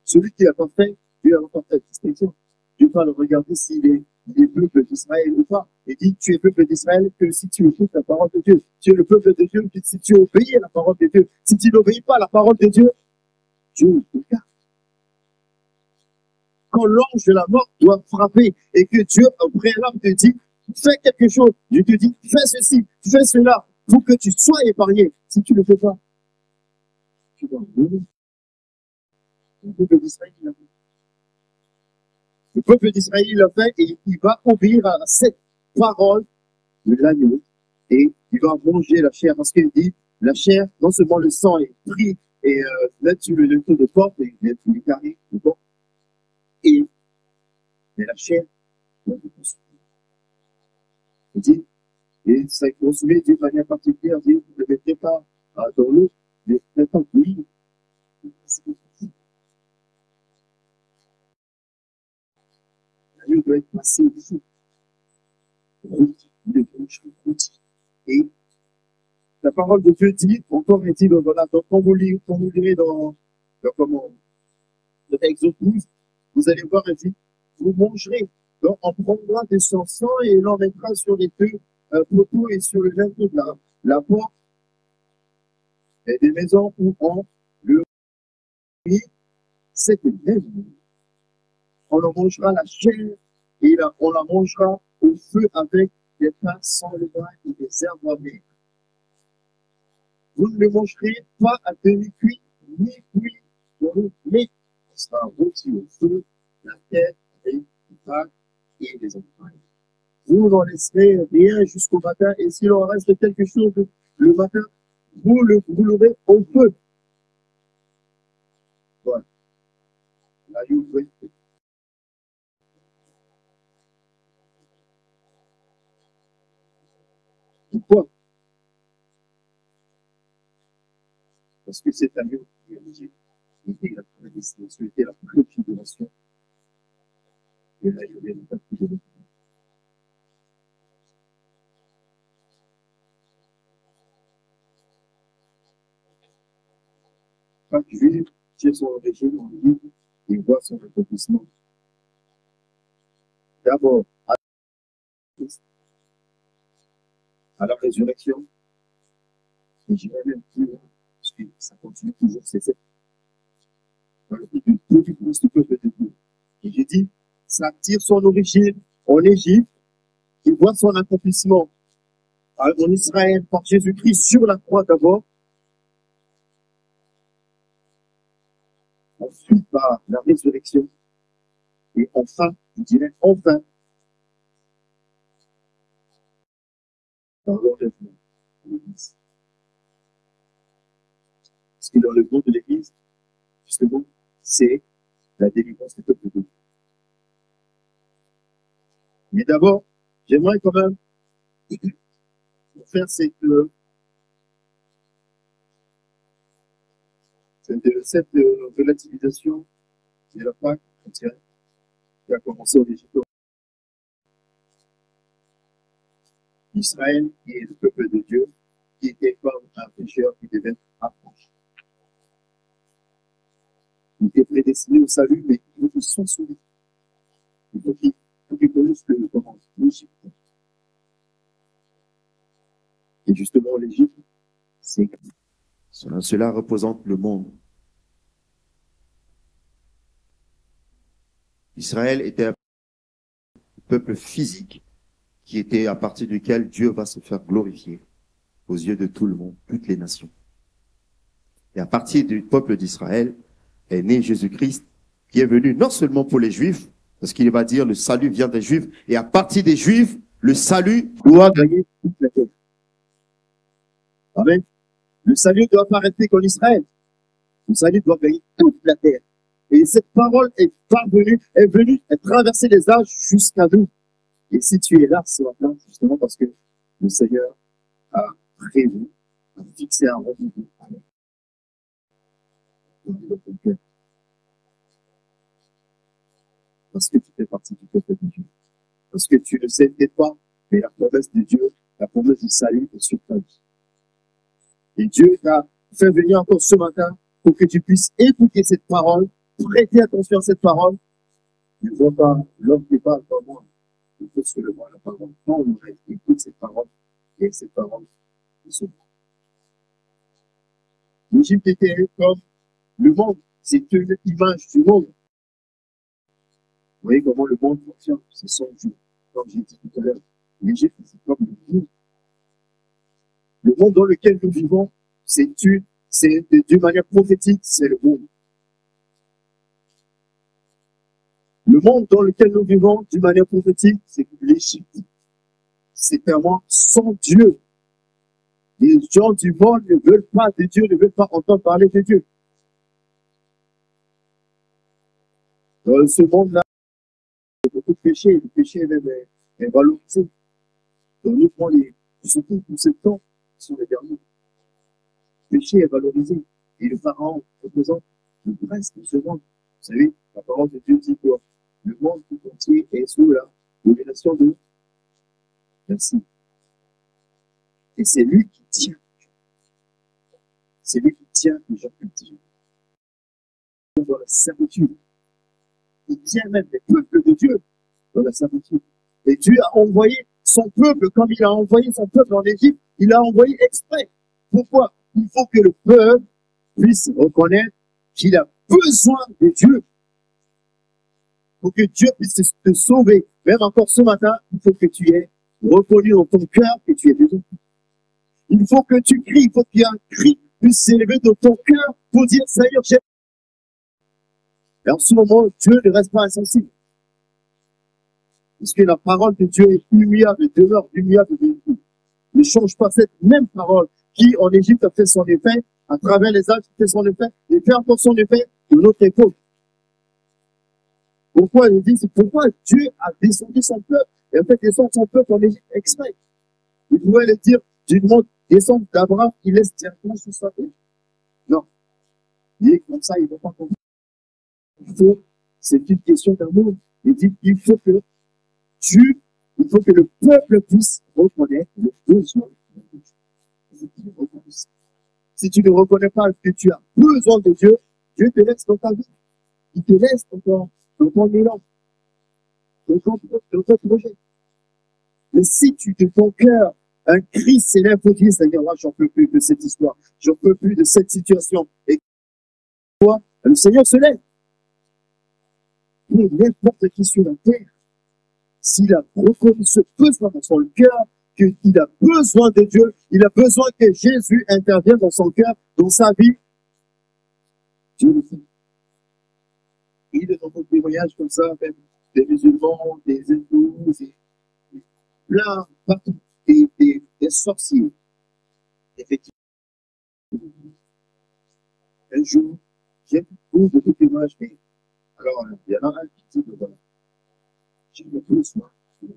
celui qui n'a pas fait, Dieu n'a pas fait distinction. Dieu va le regarder s'il est peuple d'Israël ou pas. Il dit, tu es peuple d'Israël que si tu écoutes la parole de Dieu. Tu es le peuple de Dieu que si tu obéis à la parole de Dieu. Si tu n'obéis pas à la parole de Dieu, Dieu te garde. Quand l'ange de la mort doit frapper et que Dieu, au préalable, te dit, fais quelque chose. Dieu te dit, fais ceci, fais cela, pour que tu sois épargné. Si tu ne le fais pas, tu vois. Le peuple d'Israël, il l'a fait. Le peuple d'Israël, il l'a fait et il va obéir à cette parole de l'agneau et il va manger la chair. Parce qu'il dit, la chair, non seulement le sang est pris et mettre sur le taux de porte, et mettre sur les carrés de porte, mais la chair doit être consommée. Il dit, et ça est consommé d'une manière particulière, il dit, vous ne le mettez pas dans l'eau, mais faites en bouillir. L'agneau doit être passé au feu. Et la parole de Dieu dit, encore est-il, voilà, donc quand vous lirez dans Exode 12, vous allez voir, il dit, vous mangerez, donc on prendra de son sang et l'on mettra sur les deux poteaux et sur le linteau de la porte et des maisons où on le rit, cette même nuit. On en mangera la chair et on la mangera au feu avec des pains sans levain et des herbes amères. Vous ne le mangerez pas à demi-cuit, ni cuit dans l'eau, mais on sera rôti au feu, la tête avec des vagues et des entrailles. Vous n'en laisserez rien jusqu'au matin, et s'il en reste quelque chose le matin, vous l'aurez au feu. Voilà. L'agneau doit être fait. Pourquoi? Parce que cet agneau qui est léger était la prédestination, était la préfiguration de l'agneau véritable qui devait venir. Chaque juif tire son origine en livre et voit son accomplissement. D'abord, à la résurrection, et j'irai même plus loin, parce que ça continue toujours, c'est cette dans le but de délivrance du peuple de Dieu. Et j'ai dit, ça tire son origine en Égypte, il voit son accomplissement en Israël par Jésus-Christ sur la croix d'abord, ensuite par la résurrection, et enfin, je dirais enfin, par l'enlèvement de l'Église. Parce que l'enlèvement de l'Église, justement, c'est la délivrance du peuple de Dieu. Mais d'abord, j'aimerais quand même faire cette relativisation de la Pâque chrétienne qui a commencé en Égypte. Israël, qui est le peuple de Dieu, qui était comme un pécheur qui devait être affranchi. Il était prédestiné au salut, mais il faut qu'ils soient sauvés. Il faut qu'ils connaissent l'Égypte. Et justement, l'Égypte, cela représente le monde. Israël était un peuple physique qui était à partir duquel Dieu va se faire glorifier aux yeux de tout le monde, toutes les nations. Et à partir du peuple d'Israël est né Jésus-Christ, qui est venu non seulement pour les Juifs, parce qu'il va dire le salut vient des Juifs, et à partir des Juifs, le salut doit gagner toute la terre. Amen. Le salut ne doit pas rester qu'en Israël. Le salut doit gagner toute la terre. Et cette parole est parvenue, est venue, est traversée les âges jusqu'à nous. Et si tu es là ce matin, c'est justement parce que le Seigneur a prévu, a fixé un rendez-vous avec ton cœur. Parce que tu fais partie du peuple de Dieu. Parce que tu ne sais peut-être pas, mais la promesse de Dieu, la promesse du salut est sur ta vie. Et Dieu t'a fait venir encore ce matin pour que tu puisses écouter cette parole, prêter attention à cette parole. Ne vois pas l'homme qui parle dans moi. Il faut seulement la parole. Non, on écoute cette parole. Et cette parole est sauvée. L'Égypte était comme le monde. C'est une image du monde. Vous voyez comment le monde fonctionne. C'est son Dieu. Comme j'ai dit tout à l'heure, l'Égypte, c'est comme le monde. Le monde dans lequel nous vivons, c'est C'est d'une manière prophétique, c'est le monde. Le monde dans lequel nous vivons, d'une manière prophétique, c'est l'Égypte. C'est vraiment sans Dieu. Les gens du monde ne veulent pas de Dieu, ne veulent pas entendre parler de Dieu. Dans ce monde-là, il y a beaucoup de péchés. Le péché même est valorisé. Dans notre monde, surtout pour ce temps, sont les derniers. Le péché est valorisé. Et le Pharaon représente le prince de ce monde. Vous savez, la parole de Dieu dit que le monde tout entier est sous la domination de merci. Et c'est lui qui tient. C'est lui qui tient les gens cultivés. Dans la servitude. Il tient même les peuples de Dieu dans la servitude. Et Dieu a envoyé son peuple, comme il a envoyé son peuple en Égypte, il a envoyé exprès. Pourquoi? Il faut que le peuple puisse reconnaître qu'il a besoin de Dieu. Pour que Dieu puisse te sauver. Même encore ce matin, il faut que tu aies reconnu dans ton cœur que tu es besoin. Il faut que tu cries, il faut qu'il y ait un cri qui puisse s'élever dans ton cœur pour dire, Seigneur, j'aime. Et en ce moment, Dieu ne reste pas insensible. Parce que la parole de Dieu est immuable, demeure immuable de tout. Ne change pas cette même parole qui, en Égypte, a fait son effet, à travers les âges, fait son effet, et fait encore son effet de notre époque. Pourquoi il dit, c'est pourquoi Dieu a descendu son peuple, et a fait descendre son peuple en Égypte exprès. Il pouvait le dire, du monde descendre d'Abraham, il laisse directement sur sa tête. Non. Il est comme ça, il ne va pas comprendre. C'est une question d'amour. Il dit, il faut que le peuple puisse reconnaître le besoin de Dieu. Si tu ne reconnais pas que tu as besoin de Dieu, Dieu te laisse dans ta vie. Il te laisse dans ton élan, dans ton projet. Mais si tu, de ton cœur, un cri s'élève pour dire, Seigneur, moi, j'en peux plus de cette histoire, j'en peux plus de cette situation. Et toi, le Seigneur se lève. Pour n'importe qui sur la terre, s'il a reconnu ce besoin dans son cœur, qu'il a besoin de Dieu, il a besoin que Jésus intervienne dans son cœur, dans sa vie, Dieu le fait. Il est dans notre témoignage comme ça, même des musulmans, des hindous, plein, partout, des sorciers. Effectivement. Un jour, j'ai beaucoup de témoignages, mais alors, il y en a un qui dit que voilà, j'ai besoin de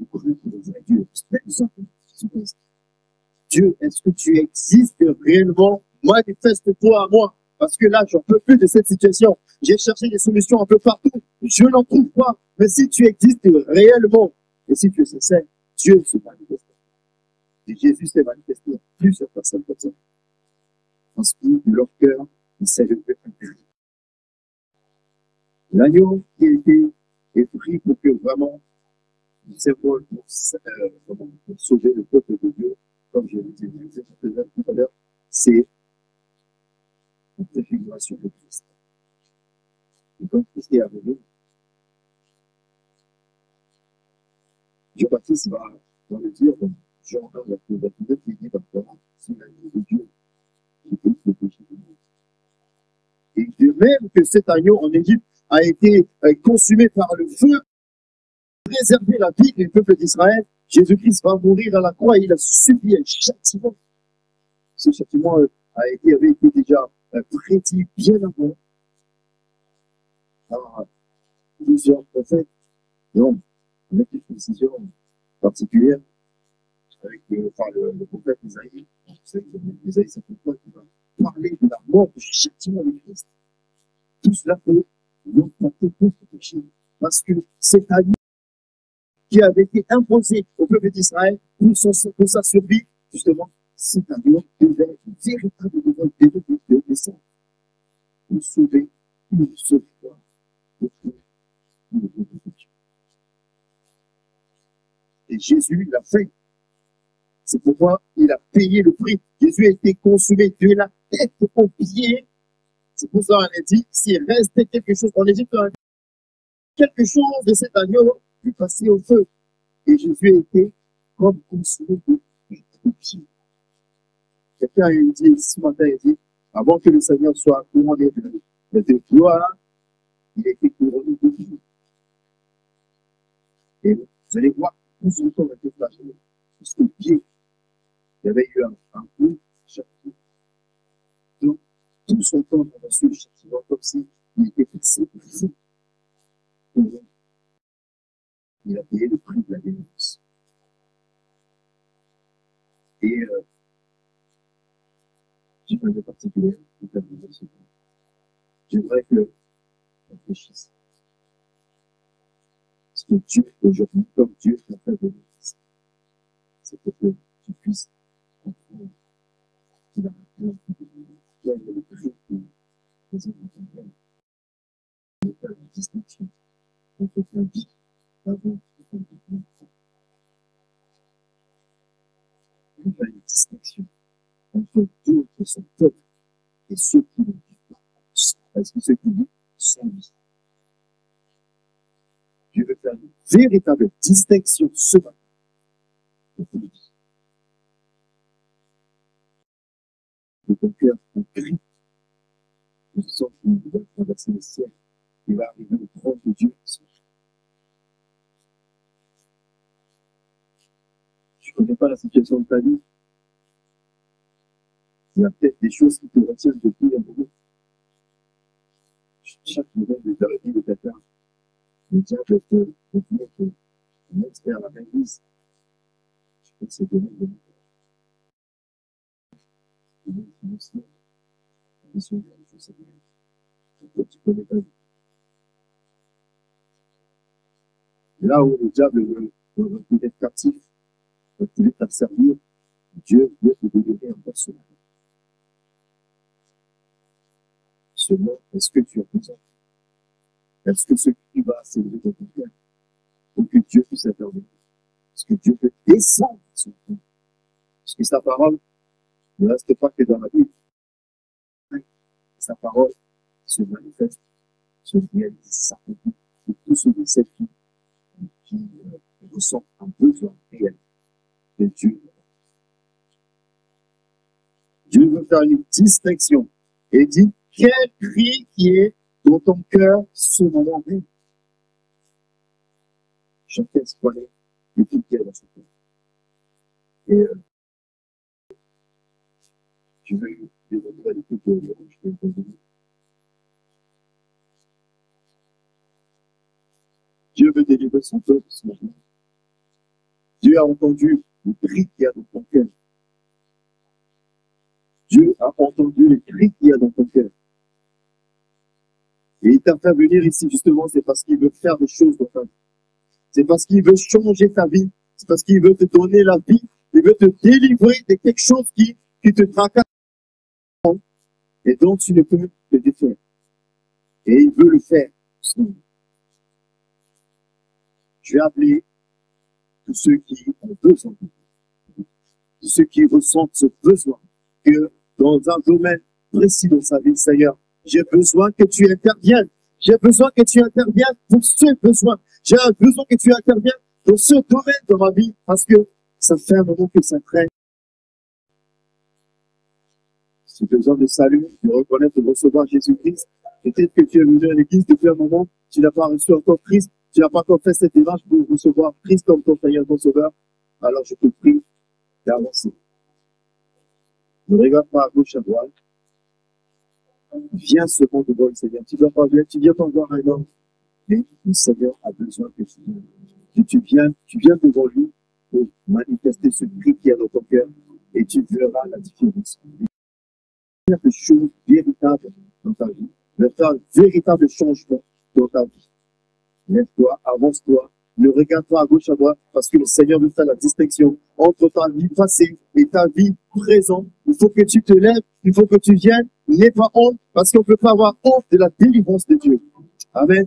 connaître le vrai Dieu. Dieu, est-ce que tu existes réellement? Manifeste-toi à moi. Parce que là, j'en peux plus de cette situation. J'ai cherché des solutions un peu partout. Je n'en trouve pas. Mais si tu existes réellement, et si tu es sincère, Dieu se manifeste. Et Jésus s'est manifesté à plusieurs personnes comme ça. Parce que leur cœur, il s'est levé. L'agneau qui a été pris pour que vraiment pour sauver le peuple de Dieu, comme je l'ai dit tout à l'heure, c'est une préfiguration de Christ. Et quand Christ est arrivé, Jean-Baptiste va le dire dans Jean 1, la Bible qui dit d'abord, c'est l'agneau de Dieu qui fait le péché du monde. Et de même que cet agneau en Égypte a été consumé par le feu, préserver la vie du peuple d'Israël, Jésus-Christ va mourir à la croix et il a subi un châtiment. Ce châtiment avait été déjà prédit bien avant par plusieurs prophètes. Donc, avec une précision particulière, avec le prophète Isaïe. Vous savez, Isaïe 53 qui va parler de la mort, du châtiment de Christ. Tout cela peut nous porter contre le péché. Parce que c'est à lui qui avait été imposé au peuple d'Israël pour sa survie, justement, c'est un Dieu devait véritablement descendre pour sauver une seule fois le peuple de Dieu. Et Jésus l'a fait. C'est pourquoi il a payé le prix. Jésus a été consumé de la tête aux pieds. C'est pour ça qu'on a dit, s'il restait quelque chose, en Égypte, quelque chose de cet agneau fut passé au feu. Et Jésus a été comme consumé de tête aux pieds. Quelqu'un a dit ce matin, il dit, avant que le Seigneur soit couronné de gloire, il a été couronné de vie. Et vous allez voir, tout son corps a été flagellé. Jusqu'au pied, il y avait eu un coup, châtiment. Donc, tout son corps a reçu le châtiment comme si il était fixé pour fou. Il a payé le prix de la délivrance. Et j'ai pas de particulier pour terminer ce point. J'aimerais que on réfléchisse. Parce que Dieu, aujourd'hui, comme Dieu t'a fait venir ici, c'est pour que tu puisses comprendre qu'il a un plan qui est le prix qui présente dans ton cœur. Il y a une distinction entre ta vie avant et ton vie. Il y a une distinction entre Dieu et son peuple et ceux qui ne vivent pas. Parce que ceux qui vivent sans vie. Dieu veut faire une véritable distinction ce matin. De ton cœur, un cri. Tu sens qu'il va traverser le ciel. Il va arriver au trône de Dieu. Tu ne connais pas la situation de ta vie. Il y a peut-être des choses qui te retiennent depuis un moment. Chaque moment de la vie de quelqu'un, le diable peut dire que un expert à la église, je peux que c'est donné de nous. Je sais pas. Tu connais pas. Là où le diable veut peut-être captif, veut peut-être t'asservir, Dieu veut te délivrer en personne. Seulement, est-ce que tu as besoin? Est-ce que ce qui va s'élever dans ton cœur pour que Dieu puisse intervenir? Est-ce que Dieu peut descendre son cœur? Parce que sa parole ne reste pas que dans la Bible. Sa parole se manifeste, se réalise, s'accomplit pour tous ceux de cette vie qui ressentent un besoin réel de Dieu. Dieu veut faire une distinction et dit quel cri qui est dans ton cœur ce moment même. Chacun se connaît le cri qui est dans son cœur. Et je vais développer les trucs que je vais vous donner. Dieu veut délivrer son peuple ce matin. Dieu a entendu le cri qu'il y a dans ton cœur. Dieu a entendu le cri qu'il y a dans ton cœur. Et il t'a fait venir ici justement, c'est parce qu'il veut faire des choses dans ta vie. C'est parce qu'il veut changer ta vie. C'est parce qu'il veut te donner la vie. Il veut te délivrer de quelque chose qui te tracasse et dont tu ne peux te défaire. Et il veut le faire. Je vais appeler tous ceux qui ont besoin, tous ceux qui ressentent ce besoin, que dans un domaine précis dans sa vie, Seigneur, j'ai besoin que tu interviennes. J'ai besoin que tu interviennes pour ce besoin. J'ai besoin que tu interviennes dans ce domaine de ma vie parce que ça fait un moment que ça traîne. Si tu as besoin de salut, de reconnaître, de recevoir Jésus-Christ, peut-être que tu es venu à l'église depuis un moment, tu n'as pas reçu encore Christ, tu n'as pas encore fait cette démarche pour recevoir Christ comme ton Seigneur, ton Sauveur, alors je te prie d'avancer. Ne regarde pas à gauche, à droite. Viens seulement devant le Seigneur. Tu ne viens pas voir un homme, mais le Seigneur a besoin que tu viennes. Tu viens devant lui pour manifester ce cri qui est dans ton cœur et tu verras la différence. Il y a des choses véritables dans ta vie. Il va faire un véritable changement dans ta vie. Lève-toi, avance-toi, ne regarde pas à gauche, à droite, parce que le Seigneur veut faire la distinction entre ta vie passée et ta vie présente. Il faut que tu te lèves, il faut que tu viennes, n'aie pas honte, parce qu'on ne peut pas avoir honte de la délivrance de Dieu. Amen.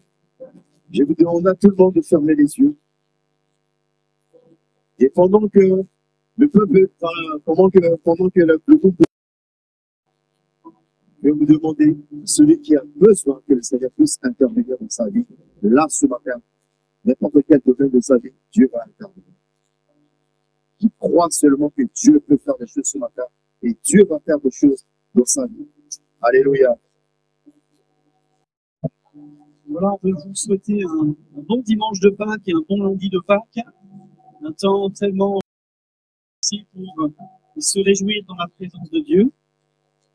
Je vous demande à tout le monde de fermer les yeux. Et pendant que le peuple, pendant que le groupe, je vais vous demander, celui qui a besoin que le Seigneur puisse intervenir dans sa vie, là, ce matin, n'importe quel domaine de sa vie, Dieu va intervenir. Qui croit seulement que Dieu peut faire des choses ce matin, et Dieu va faire des choses dans sa vie. Alléluia. Voilà, on veut vous souhaiter un bon dimanche de Pâques et un bon lundi de Pâques. Un temps tellement aussi pour se réjouir dans la présence de Dieu.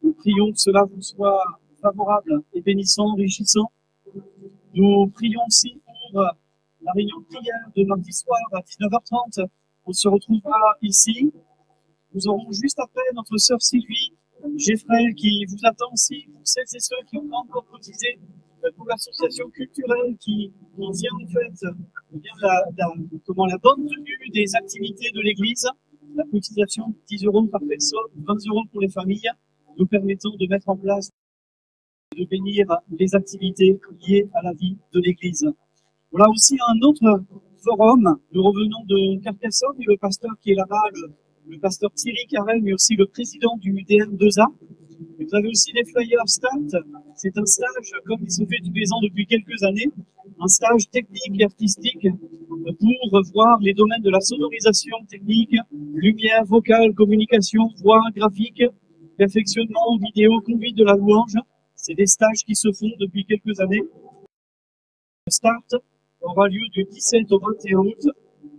Nous prions que cela vous soit favorable et bénissant, enrichissant. Nous prions aussi pour la réunion de prière de mardi soir à 19h30. On se retrouvera ici. Nous aurons juste après notre sœur Sylvie Geffray qui vous attend aussi, pour celles et ceux qui ont encore cotisé pour l'association culturelle qui vient en fait la bonne tenue des activités de l'Église. La cotisation 10 € par personne, 20 € pour les familles, nous permettant de mettre en place et de bénir les activités liées à la vie de l'Église. Voilà aussi un autre forum. Nous revenons de Carcassonne et le pasteur qui est là-bas, le pasteur Thierry Carrel, mais aussi le président du DM2A. Et vous avez aussi les flyers STAT. C'est un stage, comme il se fait tous les ans depuis quelques années, un stage technique et artistique pour voir les domaines de la sonorisation technique, lumière, vocale, communication, voix, graphique, perfectionnement, vidéo, conduite de la louange. C'est des stages qui se font depuis quelques années. Le start aura lieu du 17 au 21 août,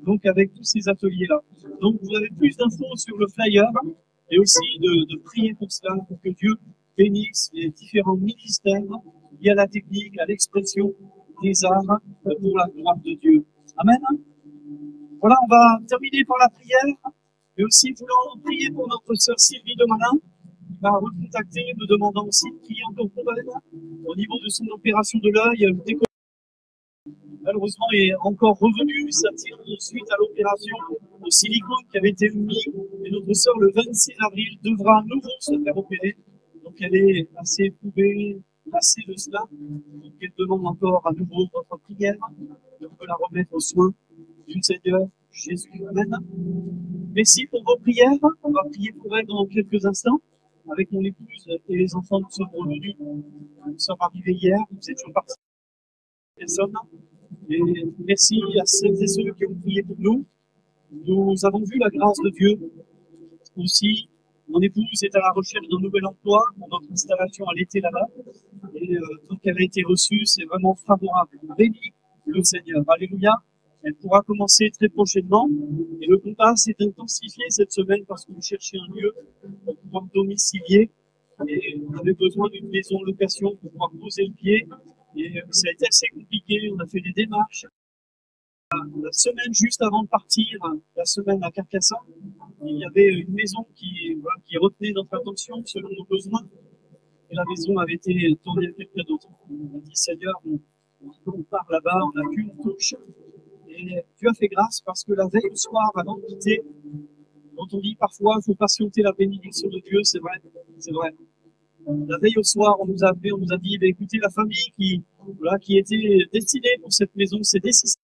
donc avec tous ces ateliers-là. Donc vous avez plus d'infos sur le flyer et aussi de prier pour cela, pour que Dieu bénisse les différents ministères liés à la technique, à l'expression des arts pour la gloire de Dieu. Amen. Voilà, on va terminer par la prière, mais aussi voulant prier pour notre sœur Sylvie Demalin, qui m'a recontacté me demandant aussi de prier encore pour elle au niveau de son opération de l'œil. Malheureusement, est encore revenu, ça tire suite à l'opération au silicone qui avait été mis, et notre sœur le 26 avril devra à nouveau se faire opérer. Donc elle est assez éprouvée, lassée de cela. Donc elle demande encore à nouveau votre prière, et on peut la remettre aux soins du Seigneur Jésus. Amen. Merci pour vos prières. On va prier pour elle dans quelques instants. Avec mon épouse et les enfants, nous sommes revenus. Nous sommes arrivés hier, nous étions partis. Personne. Et merci à celles et ceux qui ont prié pour nous. Nous avons vu la grâce de Dieu. Aussi, mon épouse est à la recherche d'un nouvel emploi pour notre installation à l'été là-bas. Et tant qu'elle a été reçue, c'est vraiment favorable. Bénis le Seigneur. Alléluia. Elle pourra commencer très prochainement. Et le combat s'est intensifié cette semaine parce qu'on cherchait un lieu pour pouvoir domicilier. Et on avait besoin d'une maison en location pour pouvoir poser le pied. Et ça a été assez compliqué. On a fait des démarches. La semaine juste avant de partir, la semaine à Carcassonne, il y avait une maison qui retenait notre attention selon nos besoins. Et la maison avait été tournée à quelqu'un d'autre. On a dit, Seigneur, on part là-bas, on n'a qu'une touche. Et Dieu a fait grâce parce que la veille au soir, avant de quitter, quand on dit parfois, il faut patienter la bénédiction de Dieu, c'est vrai, c'est vrai. La veille au soir, on nous a appelé, on nous a dit, écoutez, la famille qui était destinée pour cette maison, c'est décisif.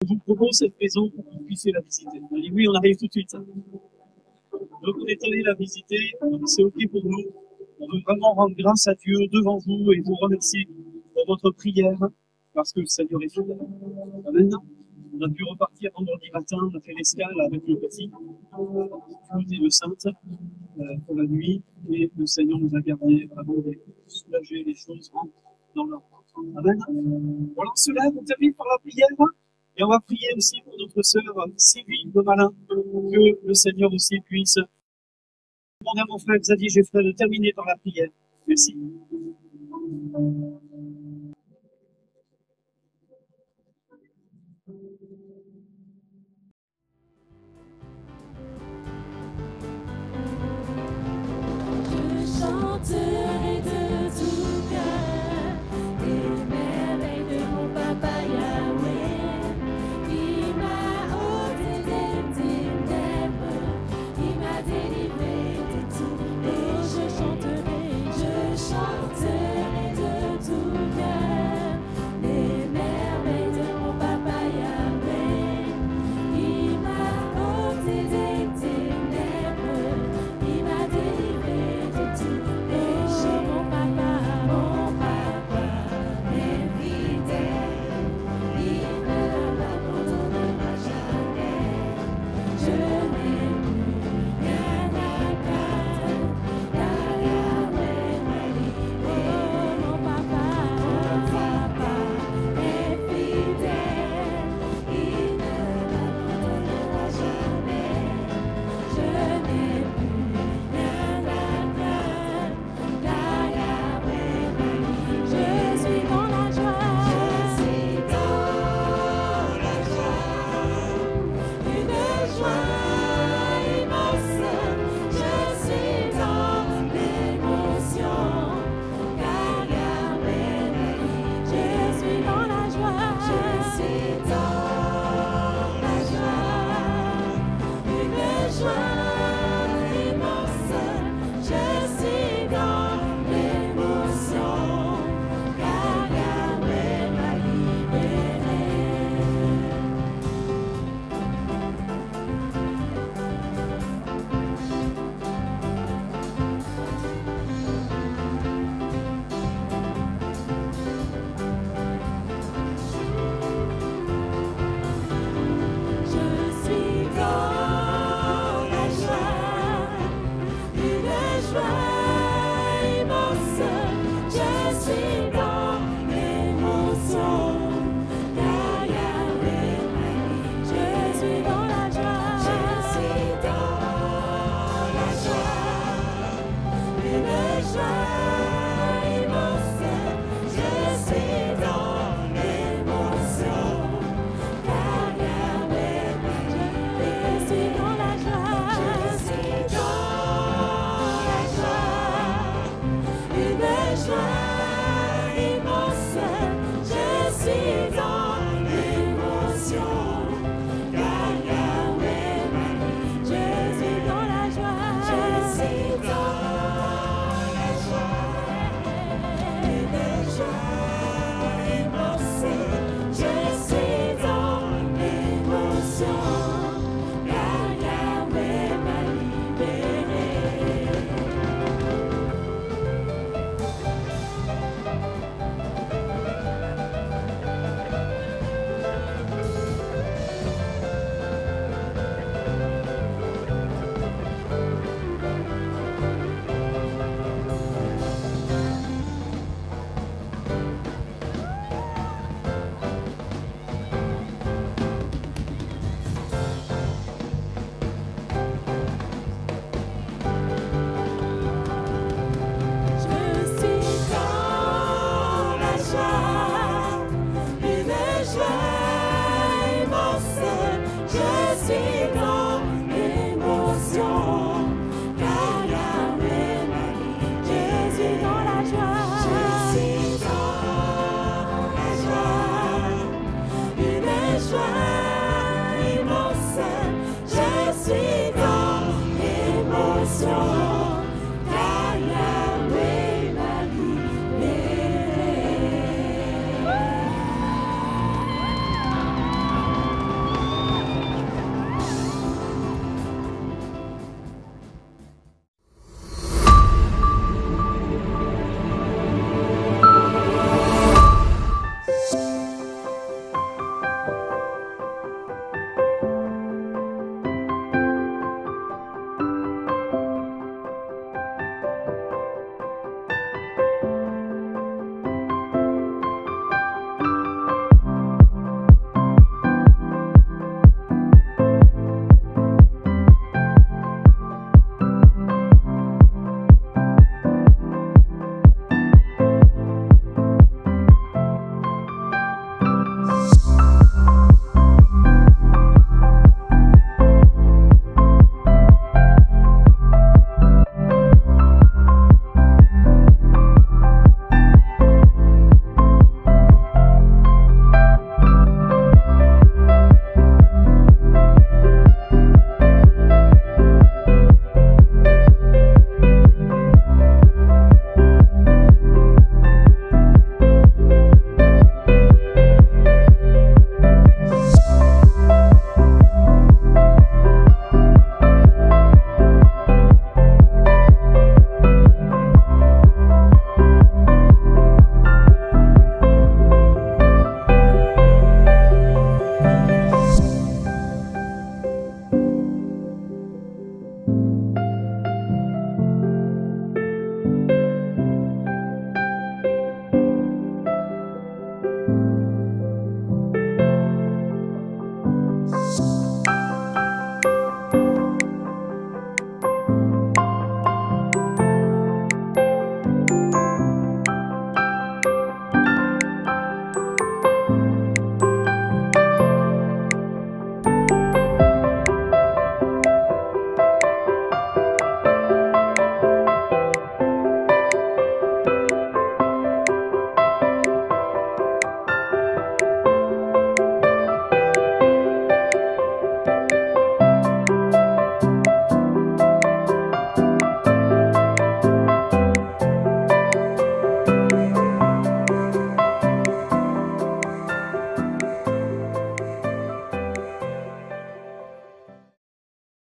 Je vous propose cette maison pour que vous puissiez la visiter. On a dit, oui, on arrive tout de suite. Donc on est allé la visiter, c'est OK pour nous. On veut vraiment rendre grâce à Dieu devant vous et vous remercier pour votre prière, parce que le Seigneur est fidèle. Amen. On a pu repartir vendredi matin, on a fait l'escale avec le petit, et le Sainte, pour la nuit, et le Seigneur nous a gardé vraiment soulager les choses dans leur Amen. Voilà, on se lève, on termine par la prière, et on va prier aussi pour notre sœur Sylvie Demalin, que le Seigneur aussi puisse demander à mon frère Xavier Geffray de terminer par la prière. Merci. Chanterai de tout cœur les merveilles de mon papa Yahweh. Il m'a ôté des ténèbres, il m'a délivré de tout. Et je chanterai de tout cœur les merveilles de mon papa Yahweh. Il m'a ôté des ténèbres, il m'a délivré de tout. joie.